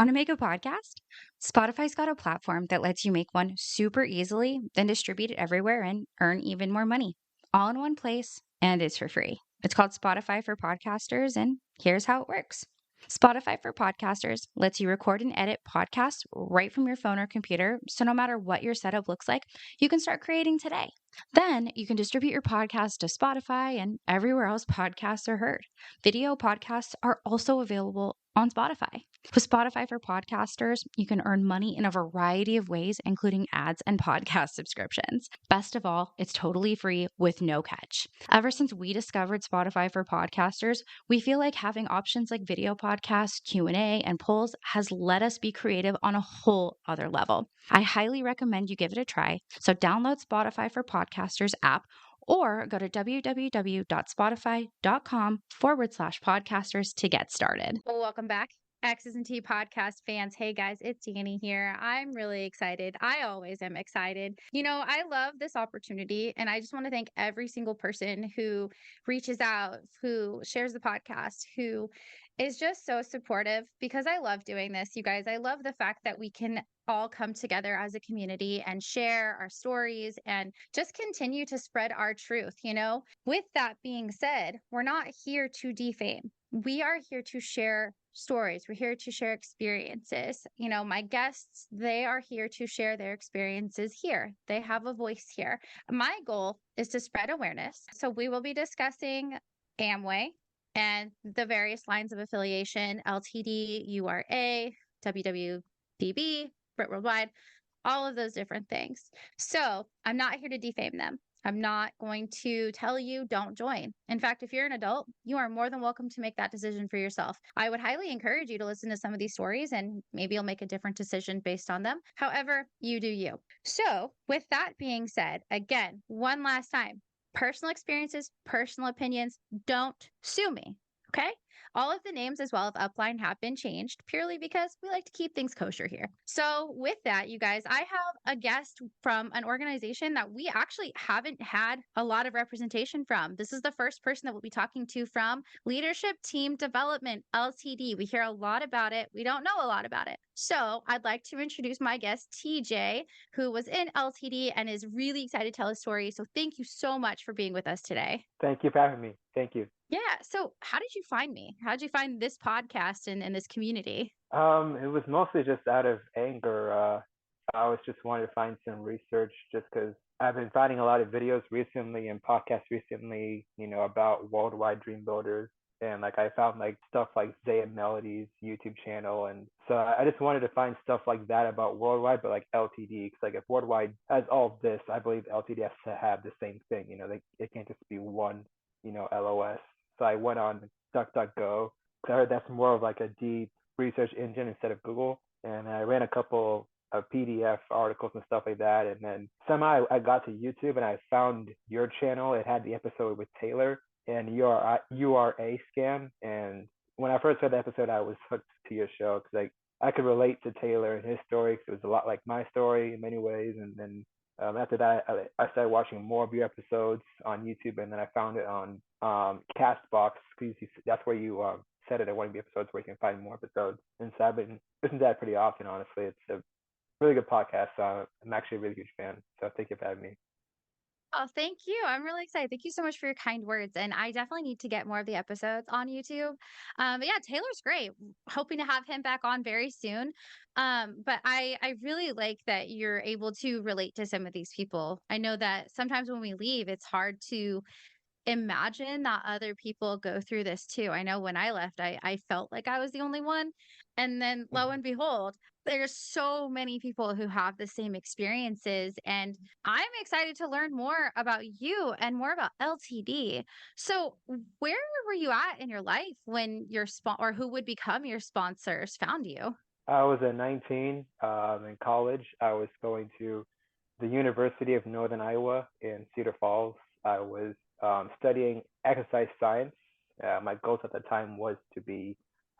Want to make a podcast? Spotify's got a platform that lets you make one super easily, then distribute it everywhere and earn even more money. All in one place, and it's for free. It's called Spotify for Podcasters, and here's how it works. Spotify for Podcasters lets you record and edit podcasts right from your phone or computer, so no matter what your setup looks like, you can start creating today. Then you can distribute your podcast to Spotify and everywhere else podcasts are heard. Video podcasts are also available on Spotify. With Spotify for Podcasters, you can earn money in a variety of ways, including ads and podcast subscriptions. Best of all, it's totally free with no catch. Ever since we discovered Spotify for Podcasters, we feel like having options like video podcasts, Q&A, and polls has let us be creative on a whole other level. I highly recommend you give it a try. So download Spotify for Podcasters app or go to www.spotify.com/podcasters to get started. Well, welcome back, Exes and T podcast fans. Hey guys, it's Danny here. I'm really excited. I always am excited. I love this opportunity, and I just want to thank every single person who reaches out, who shares the podcast, who is just so supportive because I love doing this, you guys. I love the fact that we can all come together as a community and share our stories and just continue to spread our truth. With that being said, we're not here to defame. We are here to share stories. We're here to share experiences. My guests, they are here to share their experiences here. They have a voice here. My goal is to spread awareness. So we will be discussing Amway and the various lines of affiliation, LTD, URA, WWDB, Brit Worldwide, all of those different things. So I'm not here to defame them. I'm not going to tell you don't join. In fact, if you're an adult, you are more than welcome to make that decision for yourself. I would highly encourage you to listen to some of these stories and maybe you'll make a different decision based on them. However, you do you. So with that being said, again, one last time, personal experiences, personal opinions, don't sue me. Okay. All of the names as well of Upline have been changed purely because we like to keep things kosher here. So with that, you guys, I have a guest from an organization that we actually haven't had a lot of representation from. This is the first person that we'll be talking to from Leadership Team Development, LTD. We hear a lot about it. We don't know a lot about it. So I'd like to introduce my guest, TJ, who was in LTD and is really excited to tell his story. So thank you so much for being with us today. Thank you for having me. Thank you. Yeah. So how did you find me? How did you find this podcast and this community? It was mostly just out of anger. I was just wanting to find some research just because I've been finding a lot of videos recently and podcasts recently, about worldwide dream builders. And like I found like stuff like Zay and Melody's YouTube channel, and so I just wanted to find stuff like that about worldwide, but like LTD, because like if worldwide has all of this, I believe LTD has to have the same thing. It can't just be one, LOS. So I went on DuckDuckGo because I heard that's more of like a deep research engine instead of Google, and I ran a couple of PDF articles and stuff like that, and then somehow I got to YouTube and I found your channel. It had the episode with Taylor and URA scam, and when I first heard the episode, I was hooked to your show because I could relate to Taylor and his story because it was a lot like my story in many ways, and then after that, I started watching more of your episodes on YouTube, and then I found it on Castbox because that's where you said it at one of the episodes where you can find more episodes. And so I've been listening to that pretty often, honestly. It's a really good podcast. So I'm actually a really huge fan. So thank you for having me. Oh, thank you. I'm really excited. Thank you so much for your kind words. And I definitely need to get more of the episodes on YouTube. But yeah, Taylor's great. Hoping to have him back on very soon. But I really like that you're able to relate to some of these people. I know that sometimes when we leave, it's hard to imagine that other people go through this too. I know when I left, I felt like I was the only one. And then lo Mhm. and behold, there's so many people who have the same experiences. And I'm excited to learn more about you and more about LTD. So, where were you at in your life when your or who would become your sponsors found you? I was at 19 in college. I was going to the University of Northern Iowa in Cedar Falls. I was studying exercise science. My goals at the time was to be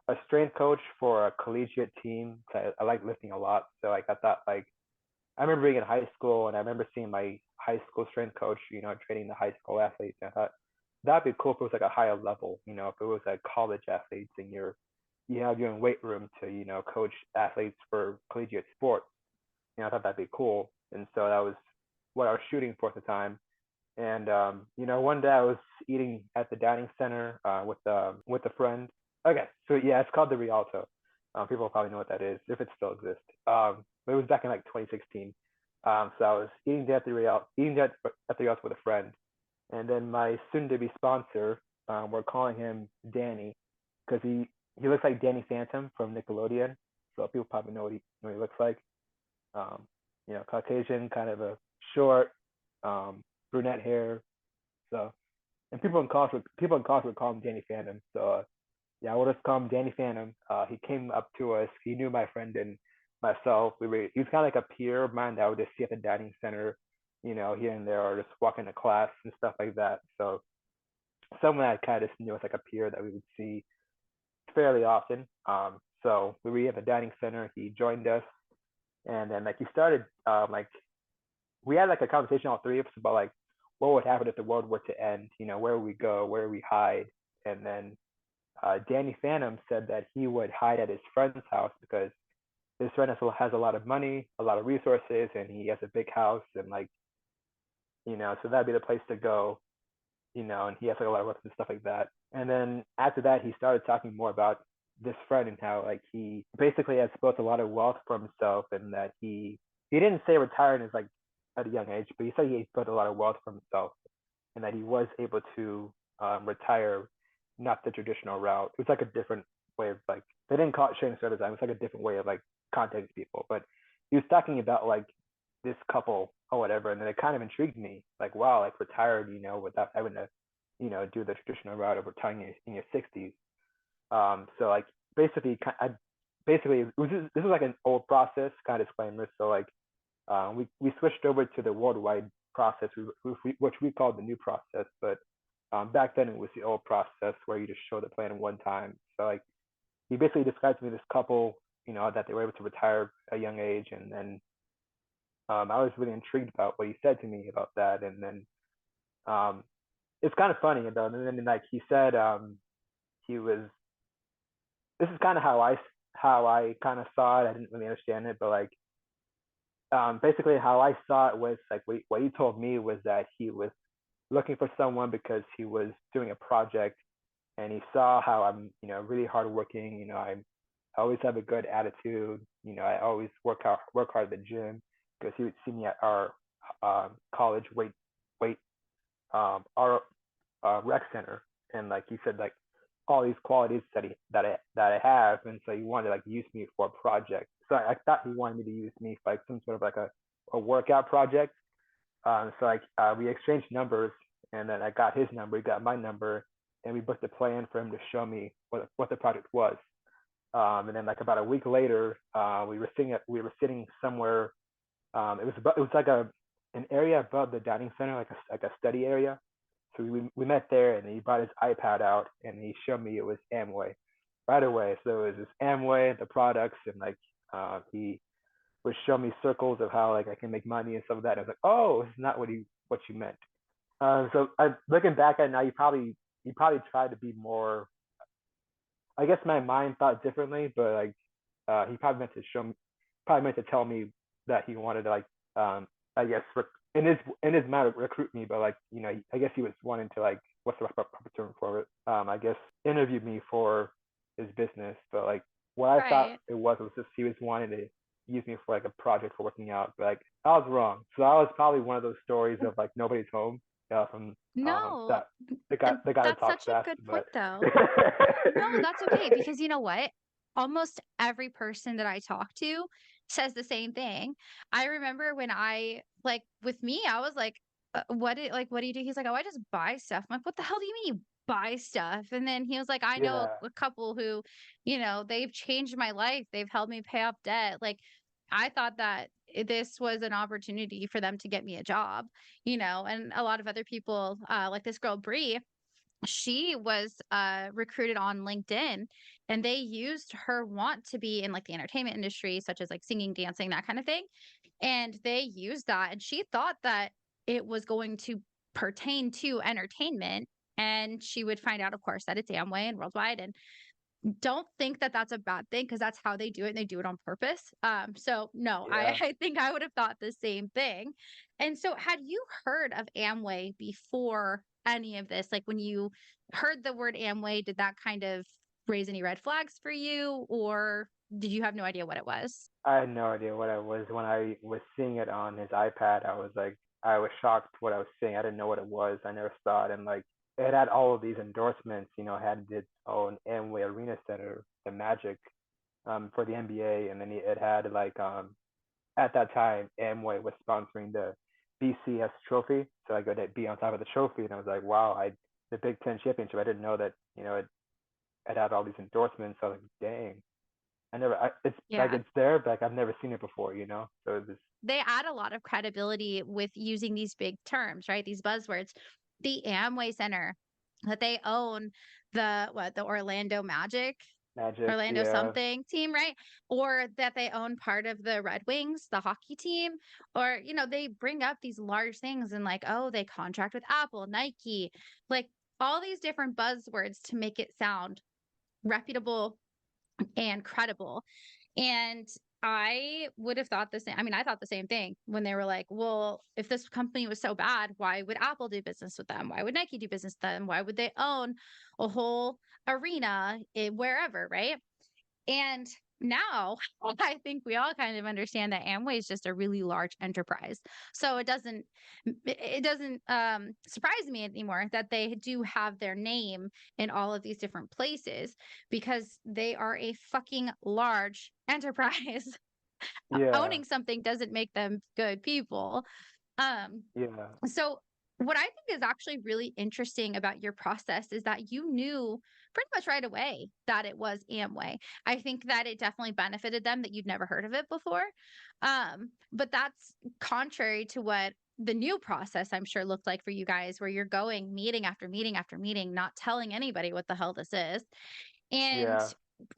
a strength coach for a collegiate team. I like lifting a lot, so like I thought like I remember being in high school and I remember seeing my high school strength coach, training the high school athletes. And I thought that'd be cool if it was like a higher level, if it was like college athletes and you have your own weight room to, coach athletes for collegiate sports. I thought that'd be cool. And so that was what I was shooting for at the time. And one day I was eating at the dining center with a friend. Okay, so yeah, it's called the Rialto. People probably know what that is if it still exists. But it was back in like 2016. So I was eating there at the Rialto with a friend, and then my soon-to-be sponsor, we're calling him Danny, because he looks like Danny Phantom from Nickelodeon. So people probably know what he looks like. Um, Caucasian, kind of a short, brunette hair. So, and people in college would call him Danny Phantom. So, yeah, we'll just call him Danny Phantom. He came up to us. He knew my friend and myself. He was kind of like a peer of mine that I would just see at the dining center, here and there, or just walking to class and stuff like that. So, someone I kind of just knew as like a peer that we would see fairly often. So we were at the dining center. He joined us, and then like he started like we had like a conversation, all three of us, about like what would happen if the world were to end. Where would we go? Where would we hide? And then Danny Phantom said that he would hide at his friend's house because his friend has a lot of money, a lot of resources, and he has a big house, and like so that'd be the place to go. And he has like a lot of weapons and stuff like that. And then after that, he started talking more about this friend and how like he basically has built a lot of wealth for himself, and that he didn't say retiring is like at a young age, but he said he built a lot of wealth for himself, and that he was able to retire not the traditional route. It was like a different way of like they didn't call it sharing service time. It's like a different way of like contacting people. But he was talking about like this couple or whatever, and then it kind of intrigued me. Like, wow, like retired, without having to, do the traditional route of retiring in your 60s. So like basically, this was like an old process kind of disclaimer. So like, we switched over to the worldwide process, which we called the new process. But back then it was the old process where you just show the plan one time. So like, he basically described to me this couple, that they were able to retire at a young age, and then I was really intrigued about what he said to me about that. And then um, it's kind of funny though. And then like he said, he was. This is kind of how I kind of saw it. I didn't really understand it, but like basically how I saw it was like what he told me was that he was looking for someone because he was doing a project, and he saw how I'm really hardworking. I always have a good attitude. I always work hard at the gym, because he would see me at our college weight our rec center, and like he said like all these qualities that I have, and so he wanted to like use me for a project. So I thought he wanted me to use me for like some sort of like a workout project. So like we exchanged numbers, and then I got his number, he got my number, and we booked a plan for him to show me what the project was. And then like about a week later, we were sitting somewhere. It was like an area above the dining center, like a study area. So we met there, and he brought his iPad out, and he showed me it was Amway right away. So it was this Amway, the products, and like he would show me circles of how like I can make money and stuff like that. And I was like, oh, it's not what you meant. Looking back at it now, you probably tried to be more. I guess my mind thought differently, but like he probably meant to tell me that he wanted to like I guess in his mind recruit me, but like I guess he was wanting to like what's the proper term for it? I guess interview me for his business, but like what I thought Right. it was just he was wanting to use me for like a project for working out, but like I was wrong. So I was probably one of those stories of like nobody's home. From No, that the guy that that's talks such a fast, good point, but though. No, that's okay because you know what? Almost every person that I talk to says the same thing. I remember when I like with me, I was like, what do you do?" He's like, "Oh, I just buy stuff." I'm like, "What the hell do you mean you buy stuff?" And then he was like, "I know yeah, a couple who, they've changed my life. They've helped me pay off debt." Like I thought that this was an opportunity for them to get me a job, and a lot of other people, like this girl Bree, she was recruited on LinkedIn, and they used her want to be in like the entertainment industry, such as like singing, dancing, that kind of thing. And they used that, and she thought that it was going to pertain to entertainment. And she would find out, of course, that it's Amway and worldwide. don't think that that's a bad thing because that's how they do it and they do it on purpose. So no, I, Yeah. I think I would have thought the same thing. And so had you heard of Amway before any of this? Like when you heard the word Amway, did that kind of raise any red flags for you or did you have no idea what it was? I had no idea what it was. When I was seeing it on his iPad, I was shocked what I was seeing. I didn't know what it was. I never saw it. And like, it had all of these endorsements, it had its own Amway Arena Center, the Magic, for the NBA. And then it had like, at that time, Amway was sponsoring the BCS trophy. So I could be on top of the trophy. And I was like, wow, the Big Ten championship. I didn't know that, it had all these endorsements. So I was like, dang. It's like Yeah. it's there, but like I've never seen it before, So it's just, They add a lot of credibility with using these big terms, right? These buzzwords. The Amway Center that they own the Orlando Magic, Magic, Orlando yeah, something team, right? Or that they own part of the Red Wings, the hockey team, or they bring up these large things and like, oh, they contract with Apple, Nike, like all these different buzzwords to make it sound reputable and credible. And I would have thought the same. I mean, I thought the same thing when they were like, well, if this company was so bad, why would Apple do business with them? Why would Nike do business with them? Why would they own a whole arena wherever, right? And now I think we all kind of understand that Amway is just a really large enterprise. So it doesn't surprise me anymore that they do have their name in all of these different places because they are a fucking large enterprise. yeah, Owning something doesn't make them good people. Um yeah, so, what I think is actually really interesting about your process is that you knew pretty much right away that it was Amway. I think that it definitely benefited them that you'd never heard of it before. But that's contrary to what the new process I'm sure looked like for you guys, where you're going meeting after meeting after meeting, not telling anybody what the hell this is. And yeah,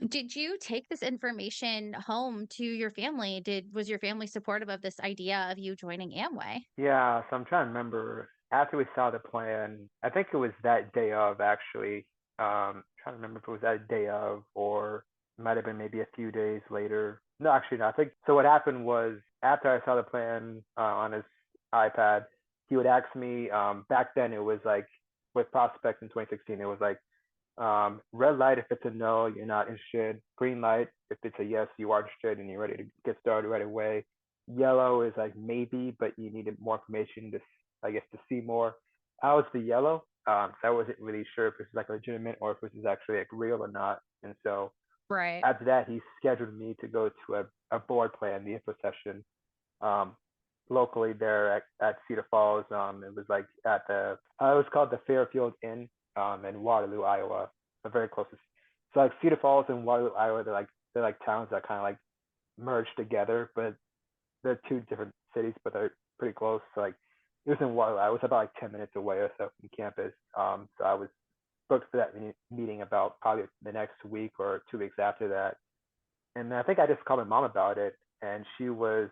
did you take this information home to your family? Was your family supportive of this idea of you joining Amway? yeah. So I'm trying to remember. After we saw the plan, I think it was that day of actually. Trying to remember if it was that day of or it might have been maybe a few days later. No, actually, no. I think so. What happened was after I saw the plan on his iPad, he would ask me. Back then, it was like with prospects in 2016, it was like red light if it's a no, you're not interested. Green light if it's a yes, you are interested and you're ready to get started right away. Yellow is like maybe, but you needed more information to, I guess, to see more. I was the yellow, so I wasn't really sure if this was like legitimate or if this is actually like real or not. And so Right. after that, he scheduled me to go to a board plan, the info session, um, locally there at Cedar Falls. It was like it was called the Fairfield Inn in Waterloo, Iowa, very close. So like Cedar Falls and Waterloo, Iowa, they're like towns that kind of like merge together, but they're two different cities, but they're pretty close. So like it was in Waterloo. I was about like 10 minutes away or so from campus. So I was booked for that meeting about probably the next week or 2 weeks after that. And I think I just called my mom about it, and she was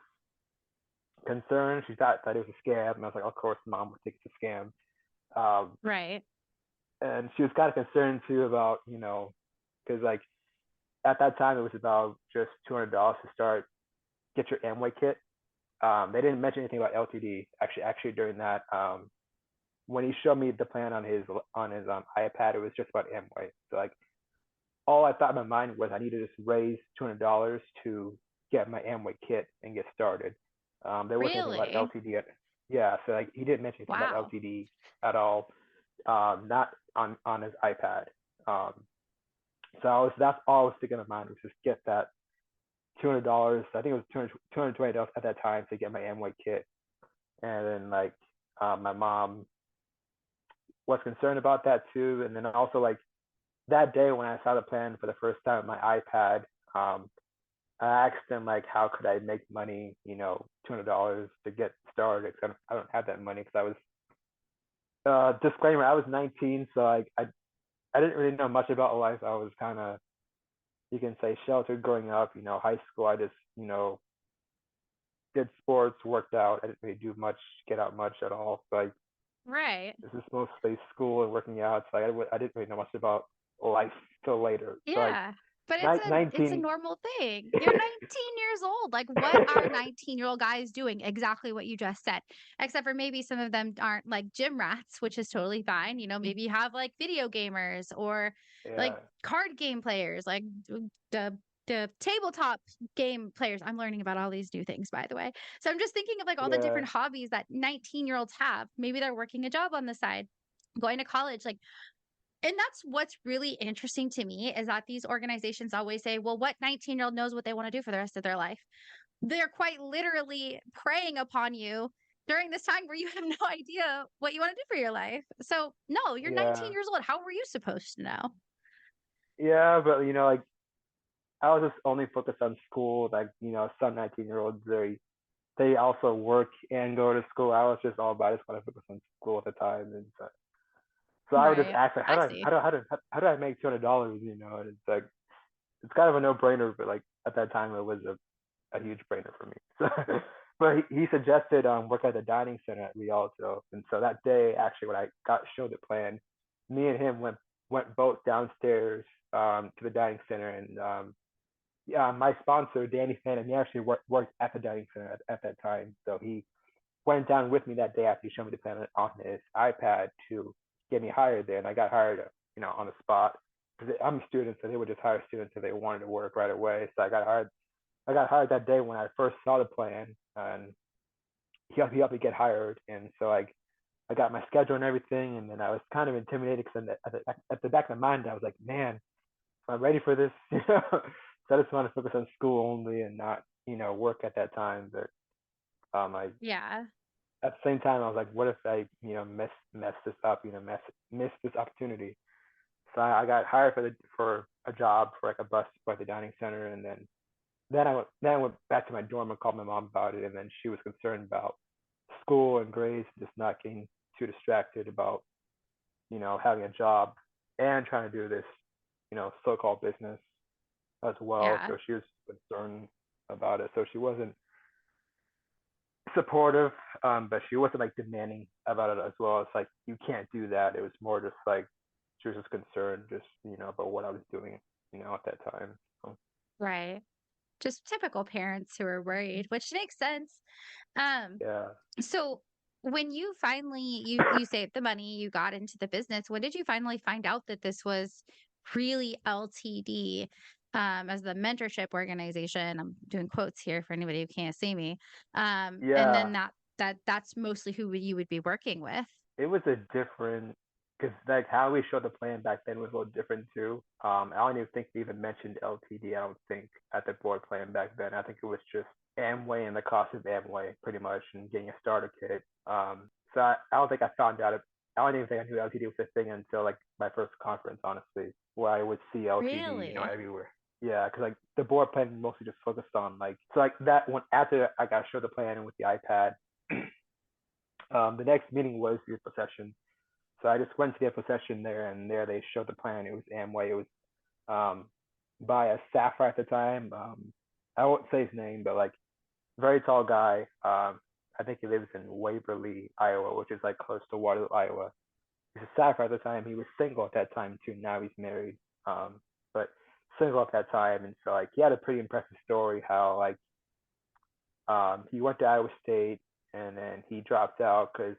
concerned. She thought that it was a scam, and I was like, of course, mom would think it's a scam. Um, Right. and she was kind of concerned too about, because like at that time it was about just $200 to start get your Amway kit. They didn't mention anything about LTD actually during that. When he showed me the plan on his iPad, it was just about Amway. So like all I thought in my mind was I needed to just raise $200 to get my Amway kit and get started. There wasn't anything about Really? LTD. Yeah, so like he didn't mention anything about Wow. LTD at all. Not on his iPad. Um, so that's all I was thinking of mine was just get that $200. I think it was $220 at that time to get my Amway kit, and then like my mom was concerned about that too, and then also like that day when I saw the plan for the first time on my iPad, I asked them like how could I make money, $200 to get started. Cause I don't have that money because I was disclaimer, I was 19, so I didn't really know much about life. I was kind of, you can say, sheltered growing up. High school, I just, did sports, worked out. I didn't really do much, get out much at all. So Right. this is mostly school and working out. So I didn't really know much about life till later. So like Yeah. But it's a 19. normal thing. You're 19 years old. Like what are 19-year-old guys doing? Exactly what you just said. Except for maybe some of them aren't like gym rats, which is totally fine. You know, maybe you have like video gamers or like Yeah, card game players, like the tabletop game players. I'm learning about all these new things, by the way. So I'm just thinking of like all the yeah, different hobbies that 19-year-olds have. Maybe they're working a job on the side, going to college. Like and that's what's really interesting to me is that these organizations always say, well, what 19-year-old knows what they want to do for the rest of their life? They're quite literally preying upon you during this time where you have no idea what you want to do for your life. So, no, you're 19 yeah, years old. How were you supposed to know? yeah. But like I was just only focused on school. Like some 19-year-olds they also work and go to school. I was just all about I just want to focus on school at the time, and so I would just Right. ask like, I see. how do I make $200? And it's like it's kind of a no brainer, but like at that time it was a huge brainer for me. So, but he suggested work at the dining center at Rialto, and so that day actually when I got showed the plan, me and him went both downstairs to the dining center, and yeah, my sponsor Danny Phantom, he actually worked at the dining center at that time, so he went down with me that day after he showed me the plan on his iPad to get me hired there, and I got hired, on the spot. Because I'm a student, so they would just hire students if they wanted to work right away. So I got hired. I got hired that day when I first saw the plan, and he helped me get hired. And so like I got my schedule and everything, and then I was kind of intimidated because at the back of my mind I was like, man, am I ready for this? So I just want to focus on school only and not work at that time. But I Yeah. at the same time, I was like, what if I, mess this up, miss this opportunity? So I got hired for a job for like a bus for the dining center, and then I went back to my dorm and called my mom about it, and then she was concerned about school and grades, just not getting too distracted about, having a job and trying to do this, so-called business as well. Yeah. So she was concerned about it. So she wasn't supportive, but she wasn't like demanding about it as well. It's like you can't do that. It was more just like she was just concerned, just about what I was doing, at that time. So, Right. Just typical parents who are worried, which makes sense. Um, yeah, So when you finally you saved the money, you got into the business, when did you finally find out that this was really LTD as the mentorship organization? I'm doing quotes here for anybody who can't see me. And yeah. then that's mostly who you would be working with. It was a different because like how we showed the plan back then was a little different too. I don't even think we even mentioned LTD. I don't think at the board plan back then. I think it was just Amway and the cost of Amway pretty much and getting a starter kit. So I don't think I found out. I don't even think I knew LTD was a thing until like my first conference, honestly, where I would see LTD, Really? everywhere. Yeah, because like the board plan mostly just focused on like so like that one after I got showed the plan with the iPad. The next meeting was the info session. So I just went to the info session there, and there they showed the plan. It was Amway. It was um, by a staffer at the time. I won't say his name, but like very tall guy. I think he lives in Waverly, Iowa, which is like close to Waterloo, Iowa. He's a staffer at the time. He was single at that time too. Now he's married, but single at that time, and so like he had a pretty impressive story. How like he went to Iowa State, and then he dropped out because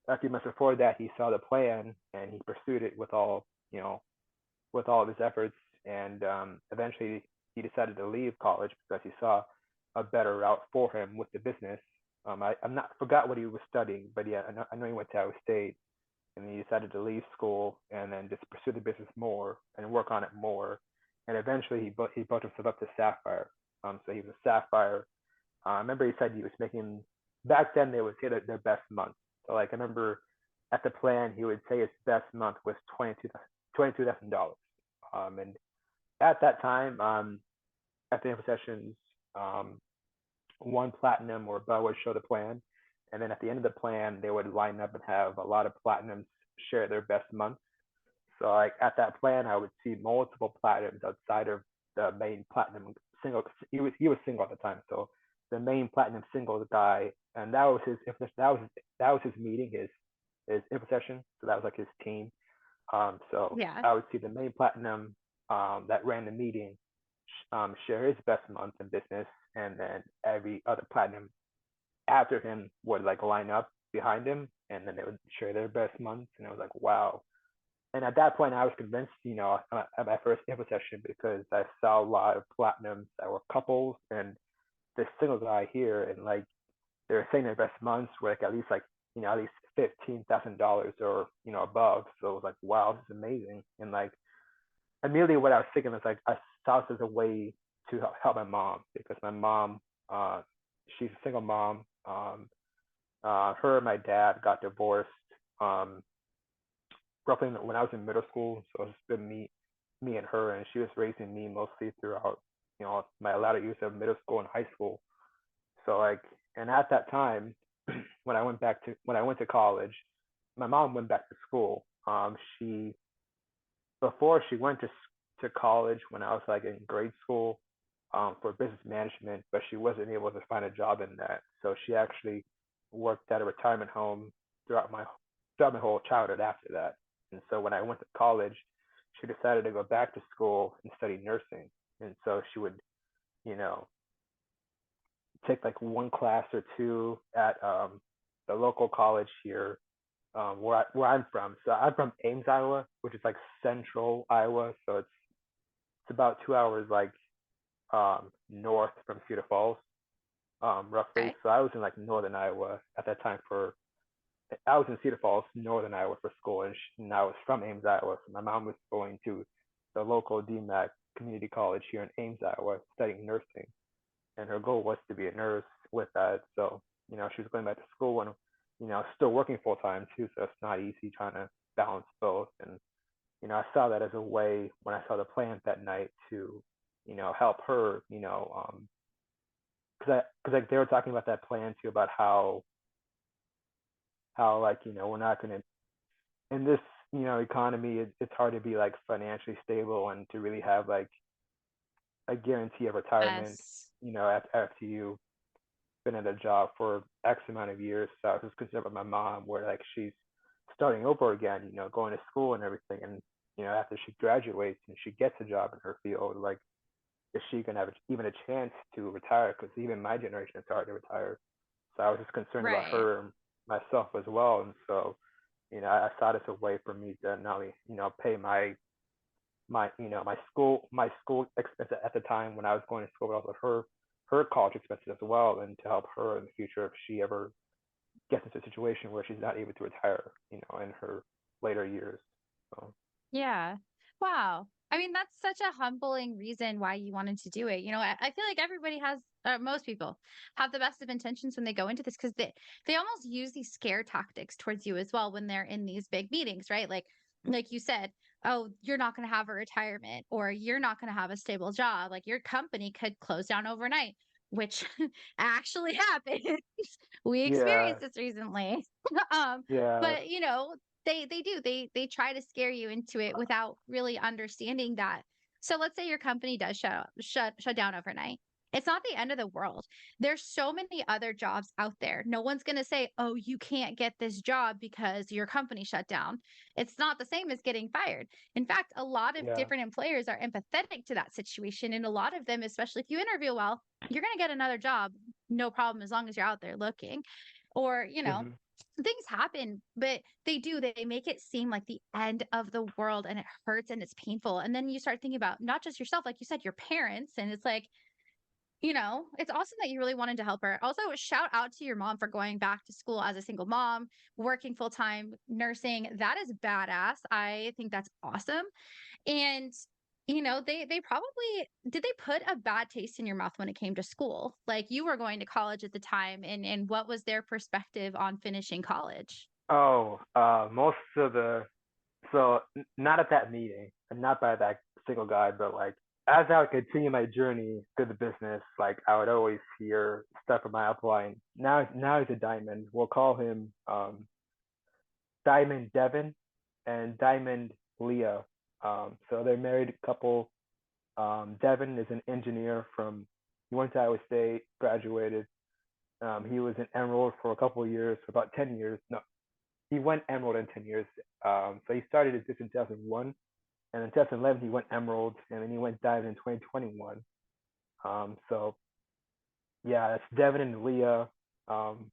a few months before that, he saw the plan and he pursued it with all of his efforts. And eventually, he decided to leave college because he saw a better route for him with the business. I'm not forgot what he was studying, but yeah, I know he went to Iowa State, and he decided to leave school and then just pursue the business more and work on it more. And eventually, he built himself up to Sapphire. So he was a Sapphire. I remember he said he was making back then they would say that their best month. So like I remember at the plan he would say his best month was $22,000. And at that time, at the info sessions, um, one platinum or above would show the plan, and then at the end of the plan they would line up and have a lot of platinums share their best month. So like at that plan, I would see multiple platinums outside of the main platinum single. He was single at the time, so the main platinum single guy, and that was his meeting, his info session. So that was like his team. So Yeah. I would see the main platinum that ran the meeting share his best month in business, and then every other platinum after him would like line up behind him, and then they would share their best months, and I was like, wow. And at that point, I was convinced, at my first info session because I saw a lot of platinums that were couples and this single guy here, and like they were saying their best months were like at least $15,000 or above. So it was like, wow, this is amazing. And like immediately, what I was thinking was like I saw this as a way to help my mom because my mom, uh, she's a single mom. Her and my dad got divorced um, roughly when I was in middle school. So it's been me and her, and she was raising me mostly throughout my latter years of middle school and high school. So like, and at that time, when I went to college, my mom went back to school. She before she went to college when I was like in grade school for business management, but she wasn't able to find a job in that. So she actually worked at a retirement home throughout my throughout my whole childhood after that. And so when I went to college, she decided to go back to school and study nursing. And so she would, you know, take like one class or two at the local college here where I'm from. So I'm from Ames, Iowa, which is like central Iowa. So it's about 2 hours like north from Cedar Falls, roughly. Okay. So I was in like northern Iowa at that time for I was in Cedar Falls, northern Iowa for school, and I was from Ames, Iowa. So my mom was going to the local DMAC community college here in Ames, Iowa, studying nursing, and her goal was to be a nurse with that. So she was going back to school and still working full time too. So it's not easy trying to balance both. And I saw that as a way when I saw the plans that night to help her. Because like they were talking about that plan too about how like we're not going to in this economy it's hard to be like financially stable and to really have like a guarantee of retirement Yes. after you been at a job for X amount of years. So I was just concerned about my mom, where like she's starting over again, going to school and everything. And after she graduates and she gets a job in her field, like is she gonna have even a chance to retire? Because even my generation, it's hard to retire. So I was just concerned about Right. her and myself as well. And so I saw this a way for me to not only pay my school expenses at the time when I was going to school, but also her college expenses as well, and to help her in the future if she ever gets into a situation where she's not able to retire, in her later years. So Yeah. Wow. I mean, that's such a humbling reason why you wanted to do it. I feel like everybody has, most people have the best of intentions when they go into this because they almost use these scare tactics towards you as well when they're in these big meetings, right? Like you said, oh, you're not going to have a retirement or you're not going to have a stable job. Like your company could close down overnight, which actually happened. We yeah, experienced this recently. um, yeah, but they do. They try to scare you into it without really understanding that. So let's say your company does shut down overnight. It's not the end of the world. There's so many other jobs out there. No one's going to say, "Oh, you can't get this job because your company shut down." It's not the same as getting fired. In fact, a lot of yeah, different employers are empathetic to that situation, and a lot of them, especially if you interview well, you're going to get another job, no problem, as long as you're out there looking. Or, hmm things happen, but they make it seem like the end of the world and it hurts and it's painful. And then you start thinking about not just yourself, like you said, your parents. And it's like, it's awesome that you really wanted to help her. Also, shout out to your mom for going back to school as a single mom, working full time, nursing. That is badass. I think that's awesome. And they probably did they put a bad taste in your mouth when it came to school? Like you were going to college at the time, and what was their perspective on finishing college? Oh, most of the so not at that meeting, and not by that single guy, but like as I would continue my journey through the business, like I would always hear stuff from my upline. Now he's a diamond. We'll call him Diamond Devin and Diamond Leah. So they're married couple. Devin is an engineer from he went to Iowa State, graduated. He was in Emerald for a couple of years, for about 10 years. No, he went Emerald in 10 years. So he started this in 2001, and in 2011 he went Emerald, and then he went Diamond in 2021. So yeah, that's Devin and Leah. Um,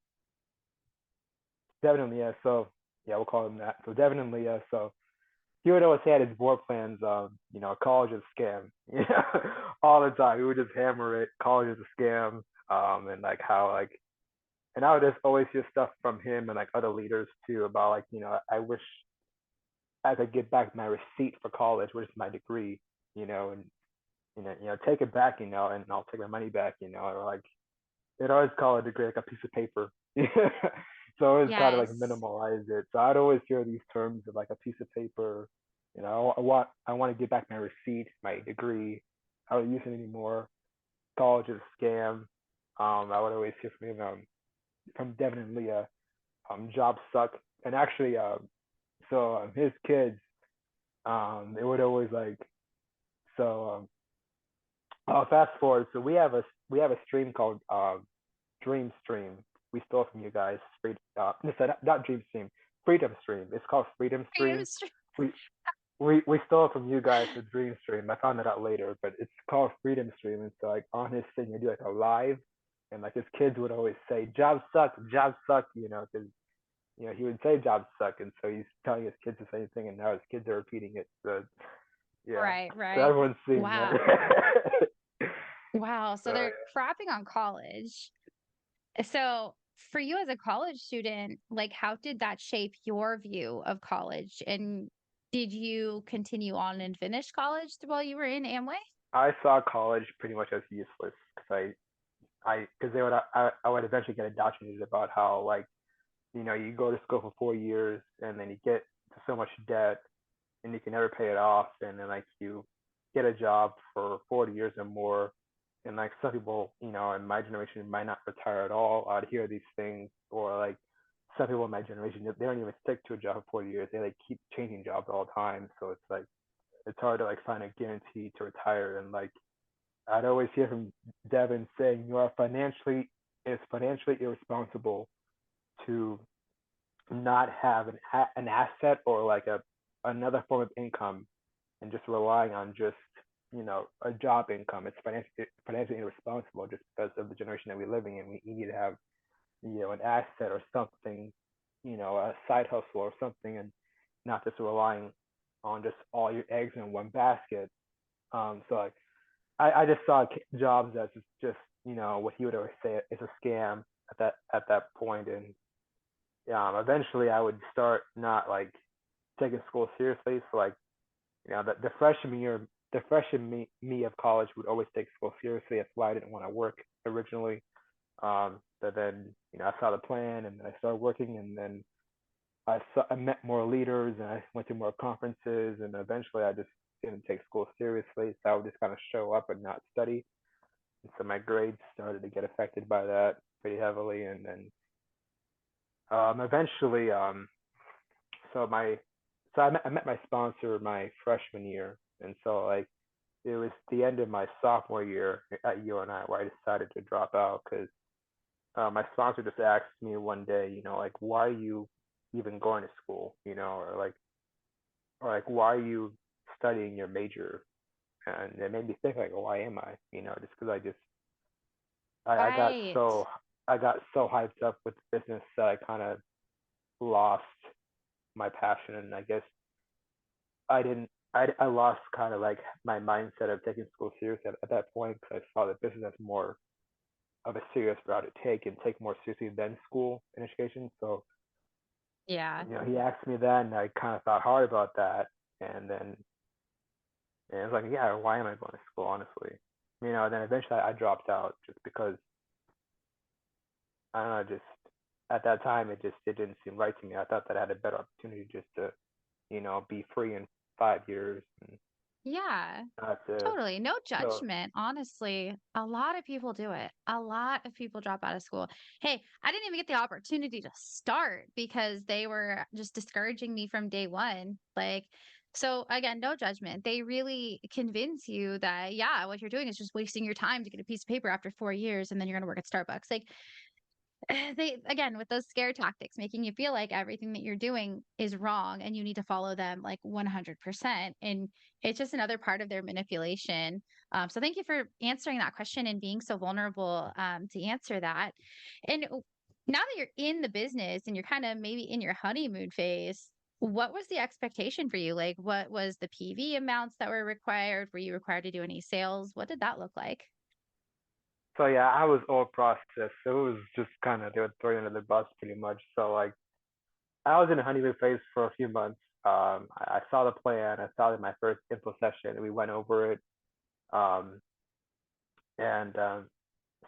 Devin and Leah. So yeah, we'll call them that. So Devin and Leah. So he would always say at his board plans, college is a scam, all the time. He would just hammer it. College is a scam, and like how like, and I would just always hear stuff from him and like other leaders too about like, I wish I could get back my receipt for college, which is my degree, and take it back, and I'll take my money back, or like they'd always call a degree like a piece of paper. So I always try to like Yes. minimalize it. So I'd always hear these terms of like a piece of paper. I want to get back my receipt, my degree. I don't use it anymore. College is a scam. I would always hear from Devin and Leah. Jobs suck. And actually, his kids, it would always like so. I'll fast forward. So we have a stream called Dream Stream. We stole it from you guys. No, sorry, not Dream Stream. Freedom Stream. It's called Freedom Stream. We we stole it from you guys with Dream Stream. I found that out later, but it's called Freedom Stream. And so like on his thing, you do like a live, and like his kids would always say, "Jobs suck, jobs suck," because he would say jobs suck, and so he's telling his kids the same thing, and now his kids are repeating it. So yeah, Right, so right. everyone's seeing Wow. that. Wow. So So they're crapping on college. So for you as a college student, like how did that shape your view of college? And did you continue on and finish college while you were in Amway? I saw college pretty much as useless because because I would eventually get indoctrinated about how like you go to school for 4 years and then you get to so much debt and you can never pay it off, and then like you get a job for 40 years or more, and like some people in my generation might not retire at all. I'd hear these things, or like some people in my generation they don't even stick to a job for 40 years. They like keep changing jobs all the time, so it's like it's hard to like find a guarantee to retire. And like I'd always hear from Devin saying it's financially irresponsible to not have an asset or like another form of income and just relying on just a job income. It's financially irresponsible just because of the generation that we're living in. We need to have an asset or something, a side hustle or something, and not just relying on just all your eggs in one basket. So like I just saw jobs as just what he would always say is a scam at that point. And eventually I would start not like taking school seriously. So like the freshman year, the freshman me of college would always take school seriously. That's why I didn't want to work originally. But then I saw the plan, and then I started working, and then I met more leaders, and I went to more conferences, and eventually I just didn't take school seriously. So I would just kind of show up and not study, and so my grades started to get affected by that pretty heavily. And then eventually, so my so I met my sponsor my freshman year, and so like it was the end of my sophomore year at UNI where I decided to drop out because my sponsor just asked me one day, like why are you even going to school, or like why are you studying your major? And it made me think like, why am I? Just because I got Right. so I got so hyped up with the business that I kind of lost my passion, and I guess I didn't. I lost kind of like my mindset of taking school serious at that point because I saw the business as more of a serious route to take and take more seriously than school and education. So Yeah. he asked me that, and I kind of thought hard about that, and then and it was like, yeah, why am I going to school? Honestly, And then eventually I dropped out just because I don't know, just at that time it didn't seem right to me. I thought that I had a better opportunity just to be free in 5 years and Yeah. not to. Totally. No So judgment. Honestly, a lot of people do it. A lot of people drop out of school. Hey, I didn't even get the opportunity to start because they were just discouraging me from day one. Like, so again, no judgment. They really convince you that, yeah, what you're doing is just wasting your time to get a piece of paper after 4 years and then you're going to work at Starbucks. Like, They again, with those scare tactics, making you feel like everything that you're doing is wrong and you need to follow them like 100%. And it's just another part of their manipulation. So thank you for answering that question and being so vulnerable to answer that. And now that you're in the business and you're kind of maybe in your honeymoon phase, what was the expectation for you? Like, what was the PV amounts that were required? Were you required to do any sales? What did that look like? So yeah, I was all processed. So it was just kind of they would throw you under the bus pretty much. So like I was in a honeymoon phase for a few months. I saw the plan. I saw it in my first info session, and we went over it. Um, and so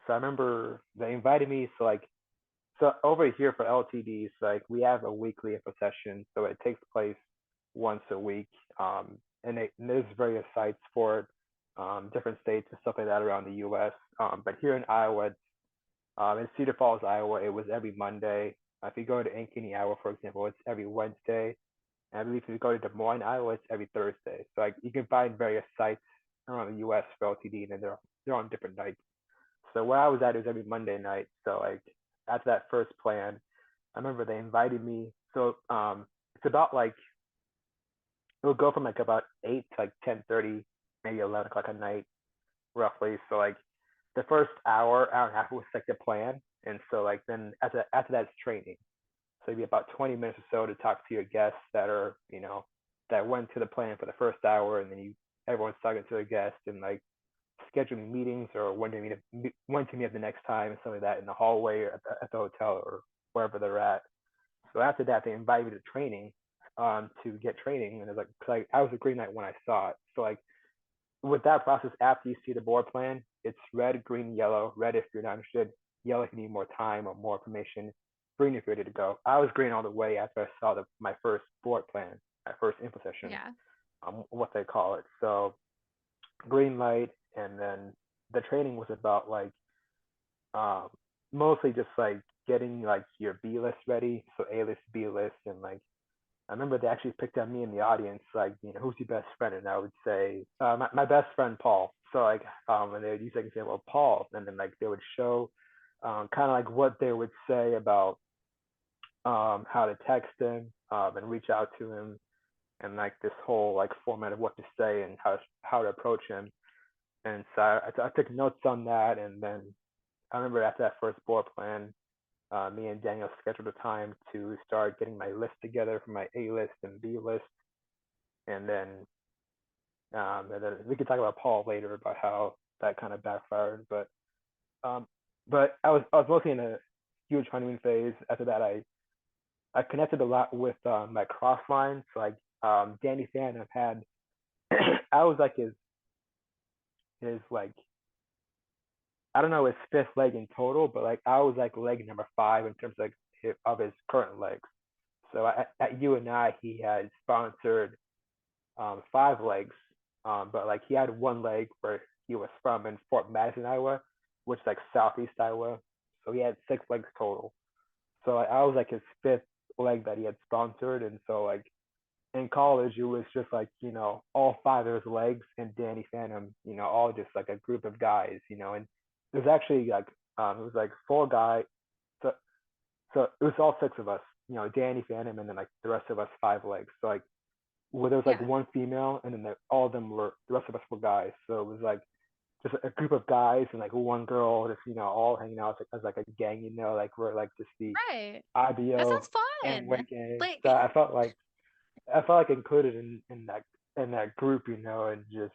I remember they invited me. So over here for LTDs, like we have a weekly info session, so it takes place once a week. And there's various sites for it, different states and stuff like that around the U.S. But here in Iowa, in Cedar Falls, Iowa, it was every Monday. If you go to Ankeny, Iowa, for example, it's every Wednesday. And I believe if you go to Des Moines, Iowa, it's every Thursday. So like you can find various sites around the U.S. for LTD, and they're on different nights. So where I was at, it was every Monday night. So like after that first plan, I remember they invited me. So it's about like it would go from like about 8 to like 10:30, maybe 11 o'clock at night, roughly. So like the first hour and a half was like the plan, and so like then after that's training. So it'd be about 20 minutes or so to talk to your guests that went to the plan for the first hour, and then everyone's talking to a guest and like scheduling meetings or when to meet up the next time and stuff like that in the hallway or at the hotel or wherever they're at. So after that, they invited me to training to get training, and it was like I was a green light when I saw it. So like with that process, after you see the board plan, it's red, green, yellow. Red if you're not interested, yellow if you need more time or more information, green if you're ready to go. I was green all the way after I saw my first board plan, my first info session, Yeah. what they call it. So green light, and then the training was about like um, mostly just like getting like your B list ready, so A list, B list, and like I remember they actually picked on me in the audience, like, who's your best friend? And I would say, my best friend, Paul. So, like, and they would use, like, example of Paul. And then, like, they would show kind of like what they would say about how to text him and reach out to him and, like, this whole, like, format of what to say and how to approach him. And so I took notes on that. And then I remember after that first board plan, me and Daniel scheduled a time to start getting my list together for my A list and B list, and then we could talk about Paul later about how that kind of backfired. Um, but I was mostly in a huge honeymoon phase. After that, I connected a lot with my cross line. So like Danny Phantom had, I was like his like I don't know his fifth leg in total, but like I was like leg number 5 in terms of like of his current legs. So at UNI, he had sponsored 5 legs, but like he had one leg where he was from in Fort Madison, Iowa, which is like southeast Iowa. So he had 6 legs total. So like, I was like his fifth leg that he had sponsored, and so like in college it was just like all 5 of his legs and Danny Phantom, all just like a group of guys, and it was actually like it was like 4 guys. So so it was all 6 of us, Danny Phantom, and then like the rest of us 5 legs. So like where there was like Yeah. one female, and then all of them were the rest of us were guys. So it was like just a group of guys and like one girl, just all hanging out as like a gang. Like we're like just the Right. That IBO sounds Amway fun. gang. Like, So I felt like included in that group, and just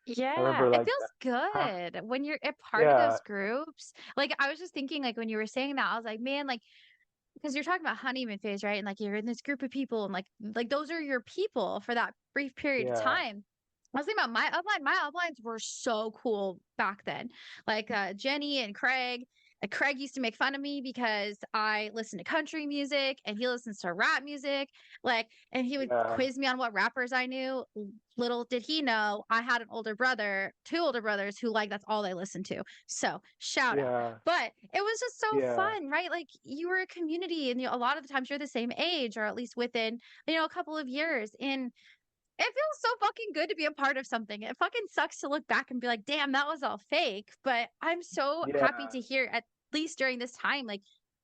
I yeah, remember it like feels good when you're a part of yeah, those groups. Like, I was just thinking, like, when you were saying that, I was like, man, like, because you're talking about honeymoon phase, right? And like you're in this group of people, and like those are your people for that brief period of yeah, time. I was thinking about my upline. My uplines were so cool back then. Like Jenny and Craig. Craig used to make fun of me because I listen to country music and he listens to rap music. Like, and he would yeah, quiz me on what rappers I knew. Little did he know I had an older brother, 2 older brothers who like that's all they listen to. So shout out. yeah, But it was just so yeah, fun, right? Like you were a community and a lot of the times you're the same age or at least within, a couple of years. And it feels so fucking good to be a part of something. It fucking sucks to look back and be like, damn, that was all fake. But I'm so happy yeah, to hear at least during this time, like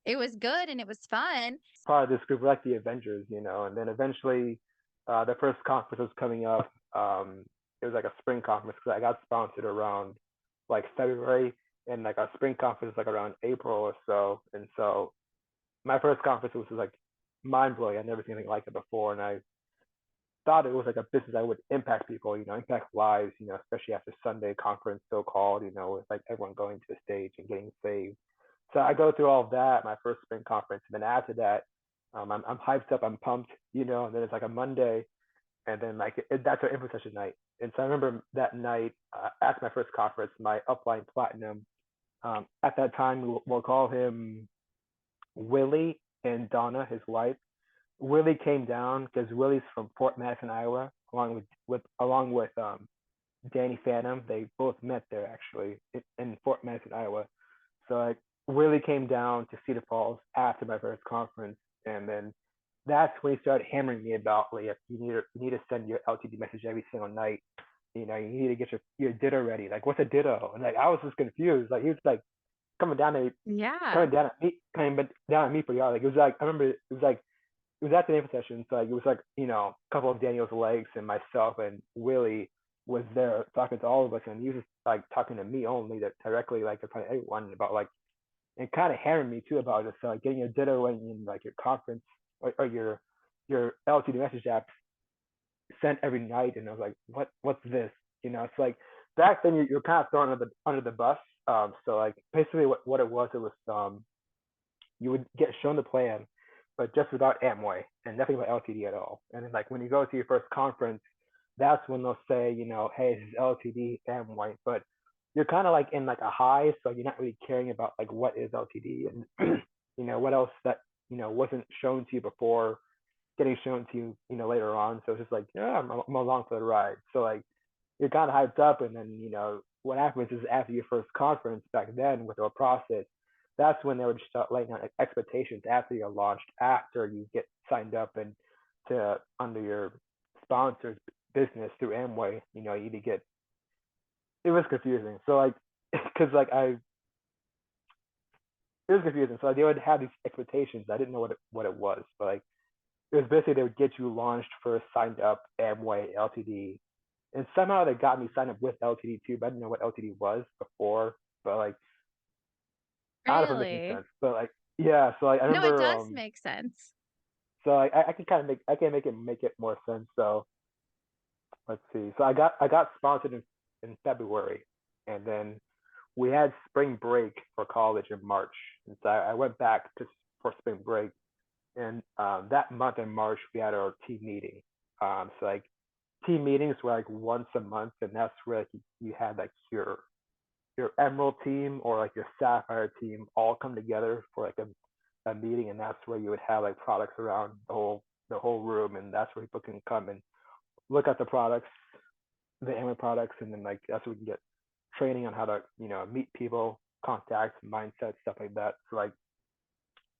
It was good and it was fun. Part of this group, we're like the Avengers, and then eventually, the first conference was coming up. It was like a spring conference because I got sponsored around like February, and like our spring conference was like around April or so. And so my first conference was like mind blowing. I'd never seen anything like it before, and I thought it was like a business that would impact people, impact lives, especially after Sunday conference, so called, with like everyone going to the stage and getting saved. So I go through all of that, my first spring conference, and then after that, I'm hyped up, I'm pumped, and then it's like a Monday, and then like that's our info session night. And so I remember that night, after my first conference, my upline platinum, at that time we'll call him Willie, and Donna, his wife. Willie came down because Willie's from Fort Madison, Iowa, along with Danny Phantom. They both met there actually in Fort Madison, Iowa. So like Willie came down to Cedar Falls after my first conference, and then that's when he started hammering me about like you need to send your LTD message every single night. You need to get your ditto ready. Like what's a ditto? And like I was just confused. Like he was like coming down at Yeah. coming down at me pretty hard. Like it was like I remember it was at the info session, so like it was like a couple of Daniel's legs and myself and Willie was there talking to all of us, and he was just like talking to me only, that directly like to everyone about like and kind of hammering me too about it. So like getting your ditto in like your conference or your LTD message app sent every night, and I was like, what's this? It's like back then you're kind of thrown under the bus. So like basically what it was you would get shown the plan, but just about Amway and nothing about LTD at all. And then like when you go to your first conference, that's when they'll say, hey, this is LTD Amway, but you're kind of like in like a high, so you're not really caring about like what is LTD and what else that wasn't shown to you before getting shown to you, later on. So it's just like, yeah, I'm along for the ride. So like you're kind of hyped up, and then what happens is after your first conference back then with our process, that's when they would start laying out expectations after you're launched, after you get signed up and to under your sponsor's business through Amway. You need to get. It was confusing. So like, because like it was confusing. So like, they would have these expectations. I didn't know what it was, but like it was basically they would get you launched first, signed up Amway LTD, and somehow they got me signed up with LTD too. But I didn't know what LTD was before. But like I don't know if it making Really? sense. But like yeah, so like I No, it remember does make sense. so I can kind of make it more sense. So let's see. So I got sponsored in February, and then we had spring break for college in March, and so I went back to for spring break, and that month in March we had our team meeting. So like team meetings were like once a month, and that's where like you had like your emerald team or like your sapphire team all come together for like a meeting, and that's where you would have like products around the whole room, and that's where people can come and look at the products, the Amway products, and then like that's where we can get training on how to meet people, contacts, mindset, stuff like that. So like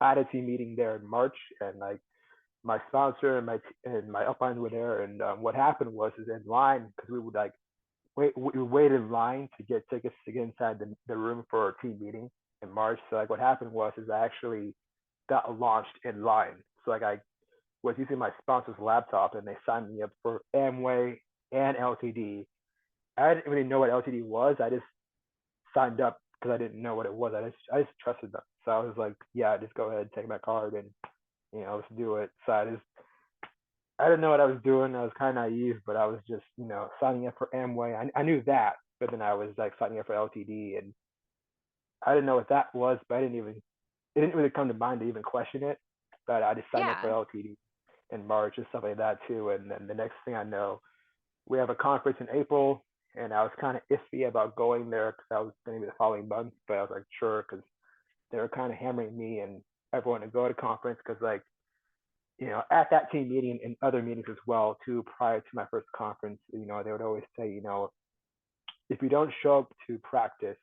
I had a team meeting there in March, and like my sponsor and my upline were there, and what happened was is in line because we would like we waited in line to get tickets to get inside the room for our team meeting in March. So like what happened was is I actually got launched in line. So like I was using my sponsor's laptop, and they signed me up for Amway and LTD. I didn't really know what LTD was. I just signed up because I didn't know what it was. I just trusted them. So I was like, yeah, just go ahead, take my card, and let's do it. So I didn't know what I was doing. I was kind of naive, but I was just signing up for Amway. I knew that, but then I was like signing up for LTD, and I didn't know what that was, but it didn't really come to mind to even question it. But I just signed up for Yeah. LTD in March and stuff like that too. And then the next thing I know, we have a conference in April, and I was kind of iffy about going there because I was going to be the following month, but I was like sure because they were kind of hammering me and everyone to go to conference because like at that team meeting and other meetings as well too prior to my first conference, they would always say, if you don't show up to practice,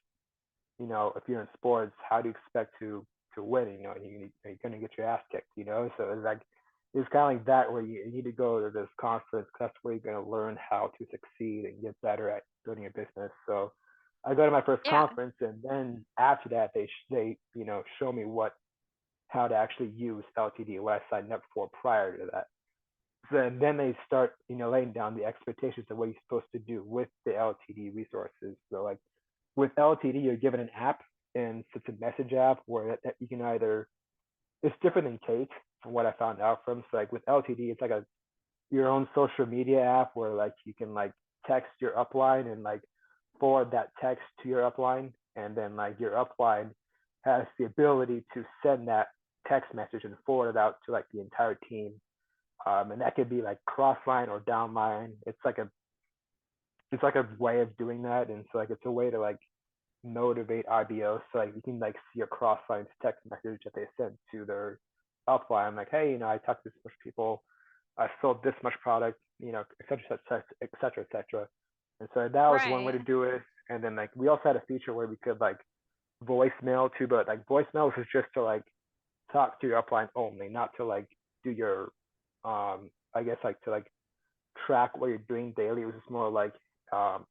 if you're in sports, how do you expect to win? You're gonna get your ass kicked, So it's like it's kind of like that where you need to go to this conference. That's where you're gonna learn how to succeed and get better at building a business. So I go to my first Yeah. conference, and then after that, they show me what how to actually use LTD, what I signed up for prior to that. So then they start, laying down the expectations of what you're supposed to do with the LTD resources. So like with LTD, you're given an app, and it's a message app where that you can either, it's different than Kate from what I found out from. So like with LTD, it's like your own social media app where like you can like text your upline and like forward that text to your upline, and then like your upline has the ability to send that text message and forward it out to like the entire team. And that could be like cross line or downline. It's like a way of doing that, and so like it's a way to like motivate IBOs. So like you can like see a cross line text message that they send to their upline, like, hey, I talked to this much people, I sold this much product, et cetera, et cetera, et cetera, et cetera. And so that was one way Right. to do it. And then like we also had a feature where we could like voicemail too, but like voicemail was just to like talk to your upline only, not to like do your I guess like to like track what you're doing daily. It was just more like um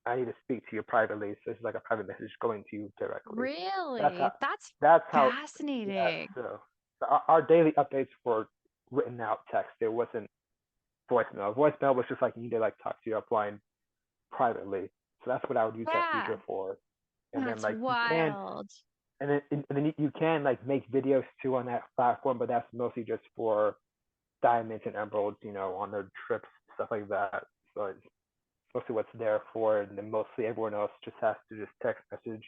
I need to speak to you privately. So it's like a private message going to you directly. That's how Really? That's that's how yeah, fascinating. so our daily updates were written out text. It wasn't voicemail. Voicemail was just like you need to like talk to your upline privately. So that's what I would use that Yeah. feature for. And then That's like you can wild. and then you can like make videos too on that platform, but that's mostly just for diamonds and emeralds, on their trips, stuff like that. So it's mostly what's there for, and then mostly everyone else just has to just text message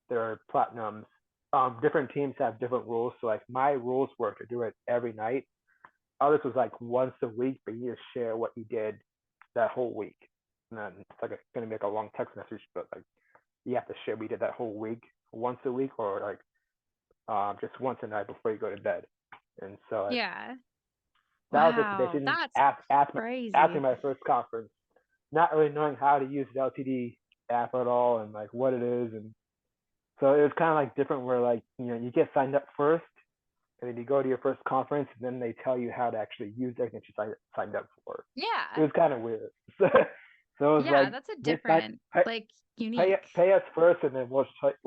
their platinums. Different teams have different rules. So like my rules were to do it every night. Others was like once a week, but you just share what you did that whole week. And then it's like gonna make a long text message, but like you have to share what you did that whole week once a week, or like just once a night before you go to bed. And so like Yeah. that was Wow. expectation. That's After crazy. my first conference, not really knowing how to use the LTD app at all and like what it is, and so it was kind of like different where like you get signed up first, and then you go to your first conference, and then they tell you how to actually use everything that you signed up for. It Yeah. was kind of weird. So it was Yeah, like that's a this night, different, pay, like, pay unique. pay us first, and then we'll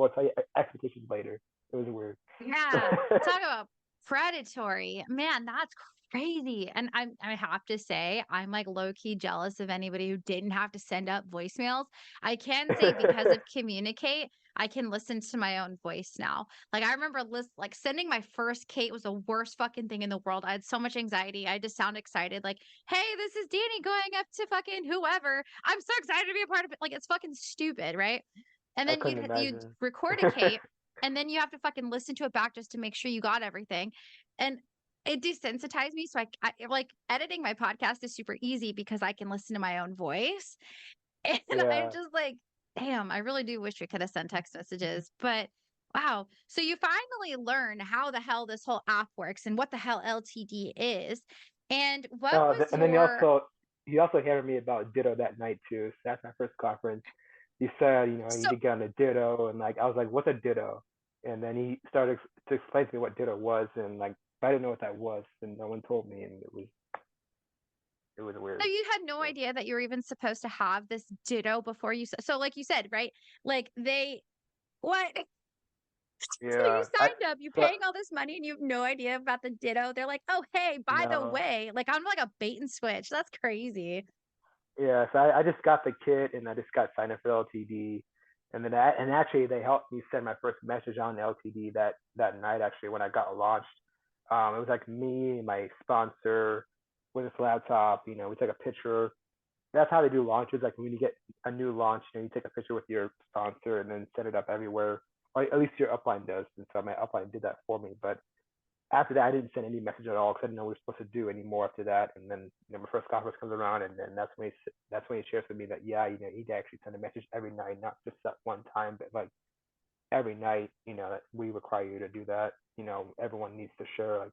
tell you expectations later. It was weird. Yeah. Talk about predatory. Man, that's crazy. And I have to say, I'm like low key jealous of anybody who didn't have to send up voicemails. I can say because of Communicate, I can listen to my own voice now. Like I remember like sending my first Kate was the worst fucking thing in the world. I had so much anxiety. I just sound excited, like, hey, this is Danny going up to fucking whoever. I'm so excited to be a part of it. Like it's fucking stupid, right? And I then couldn't you'd imagine. record a Kate and then you have to fucking listen to it back just to make sure you got everything. And it desensitized me. So I like editing my podcast is super easy because I can listen to my own voice. And I'm Yeah. just like, damn, I really do wish we could have sent text messages. But wow. So you finally learn how the hell this whole app works and what the hell LTD is. And what Oh, was and then your he also heard me about Ditto that night too. So that's my first conference. He said, I need so to get on a Ditto, and like I was like, what's a Ditto? And then he started to explain to me what Ditto was, and like I didn't know what that was, and no one told me, and it was so weird. you had no So, idea that you were even supposed to have this ditto before so like you said, right? Like they what? So you yeah, signed up, you're so paying all this money and you have no idea about the ditto. They're like, "Oh, hey, by the no, way," like I'm like a bait and switch. That's crazy. yeah, so I just got the kit, and I just got signed up for LTD, and then and actually they helped me send my first message on LTD that night actually when I got launched. It was like me, my sponsor, with his laptop. We took a picture. That's how they do launches. Like when you get a new launch, you take a picture with your sponsor and then set it up everywhere. Or at least your upline does. And so my upline did that for me. But after that, I didn't send any message at all because I didn't know what we were supposed to do anymore after that. And then my first conference comes around, and then that's when he shares with me that yeah, you need to actually send a message every night, not just that one time, but like every night. That we require you to do that. Everyone needs to share like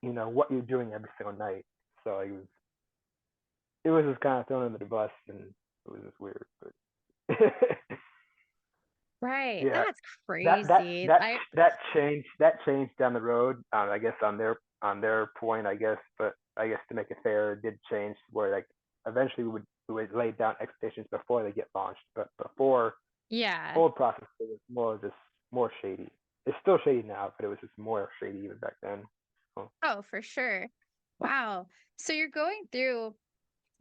what you're doing every single night. So it was just kind of thrown under the bus, and it was just weird. But Right. yeah, That's that that crazy. that that changed down the road. I guess on their point, I guess, but I guess to make it fair, it did change where like eventually we would lay down expectations before they get launched, but before Yeah. old process it was more shady. It's still shady now, but it was just more shady even back then. So, Oh, for sure. Wow. So you're going through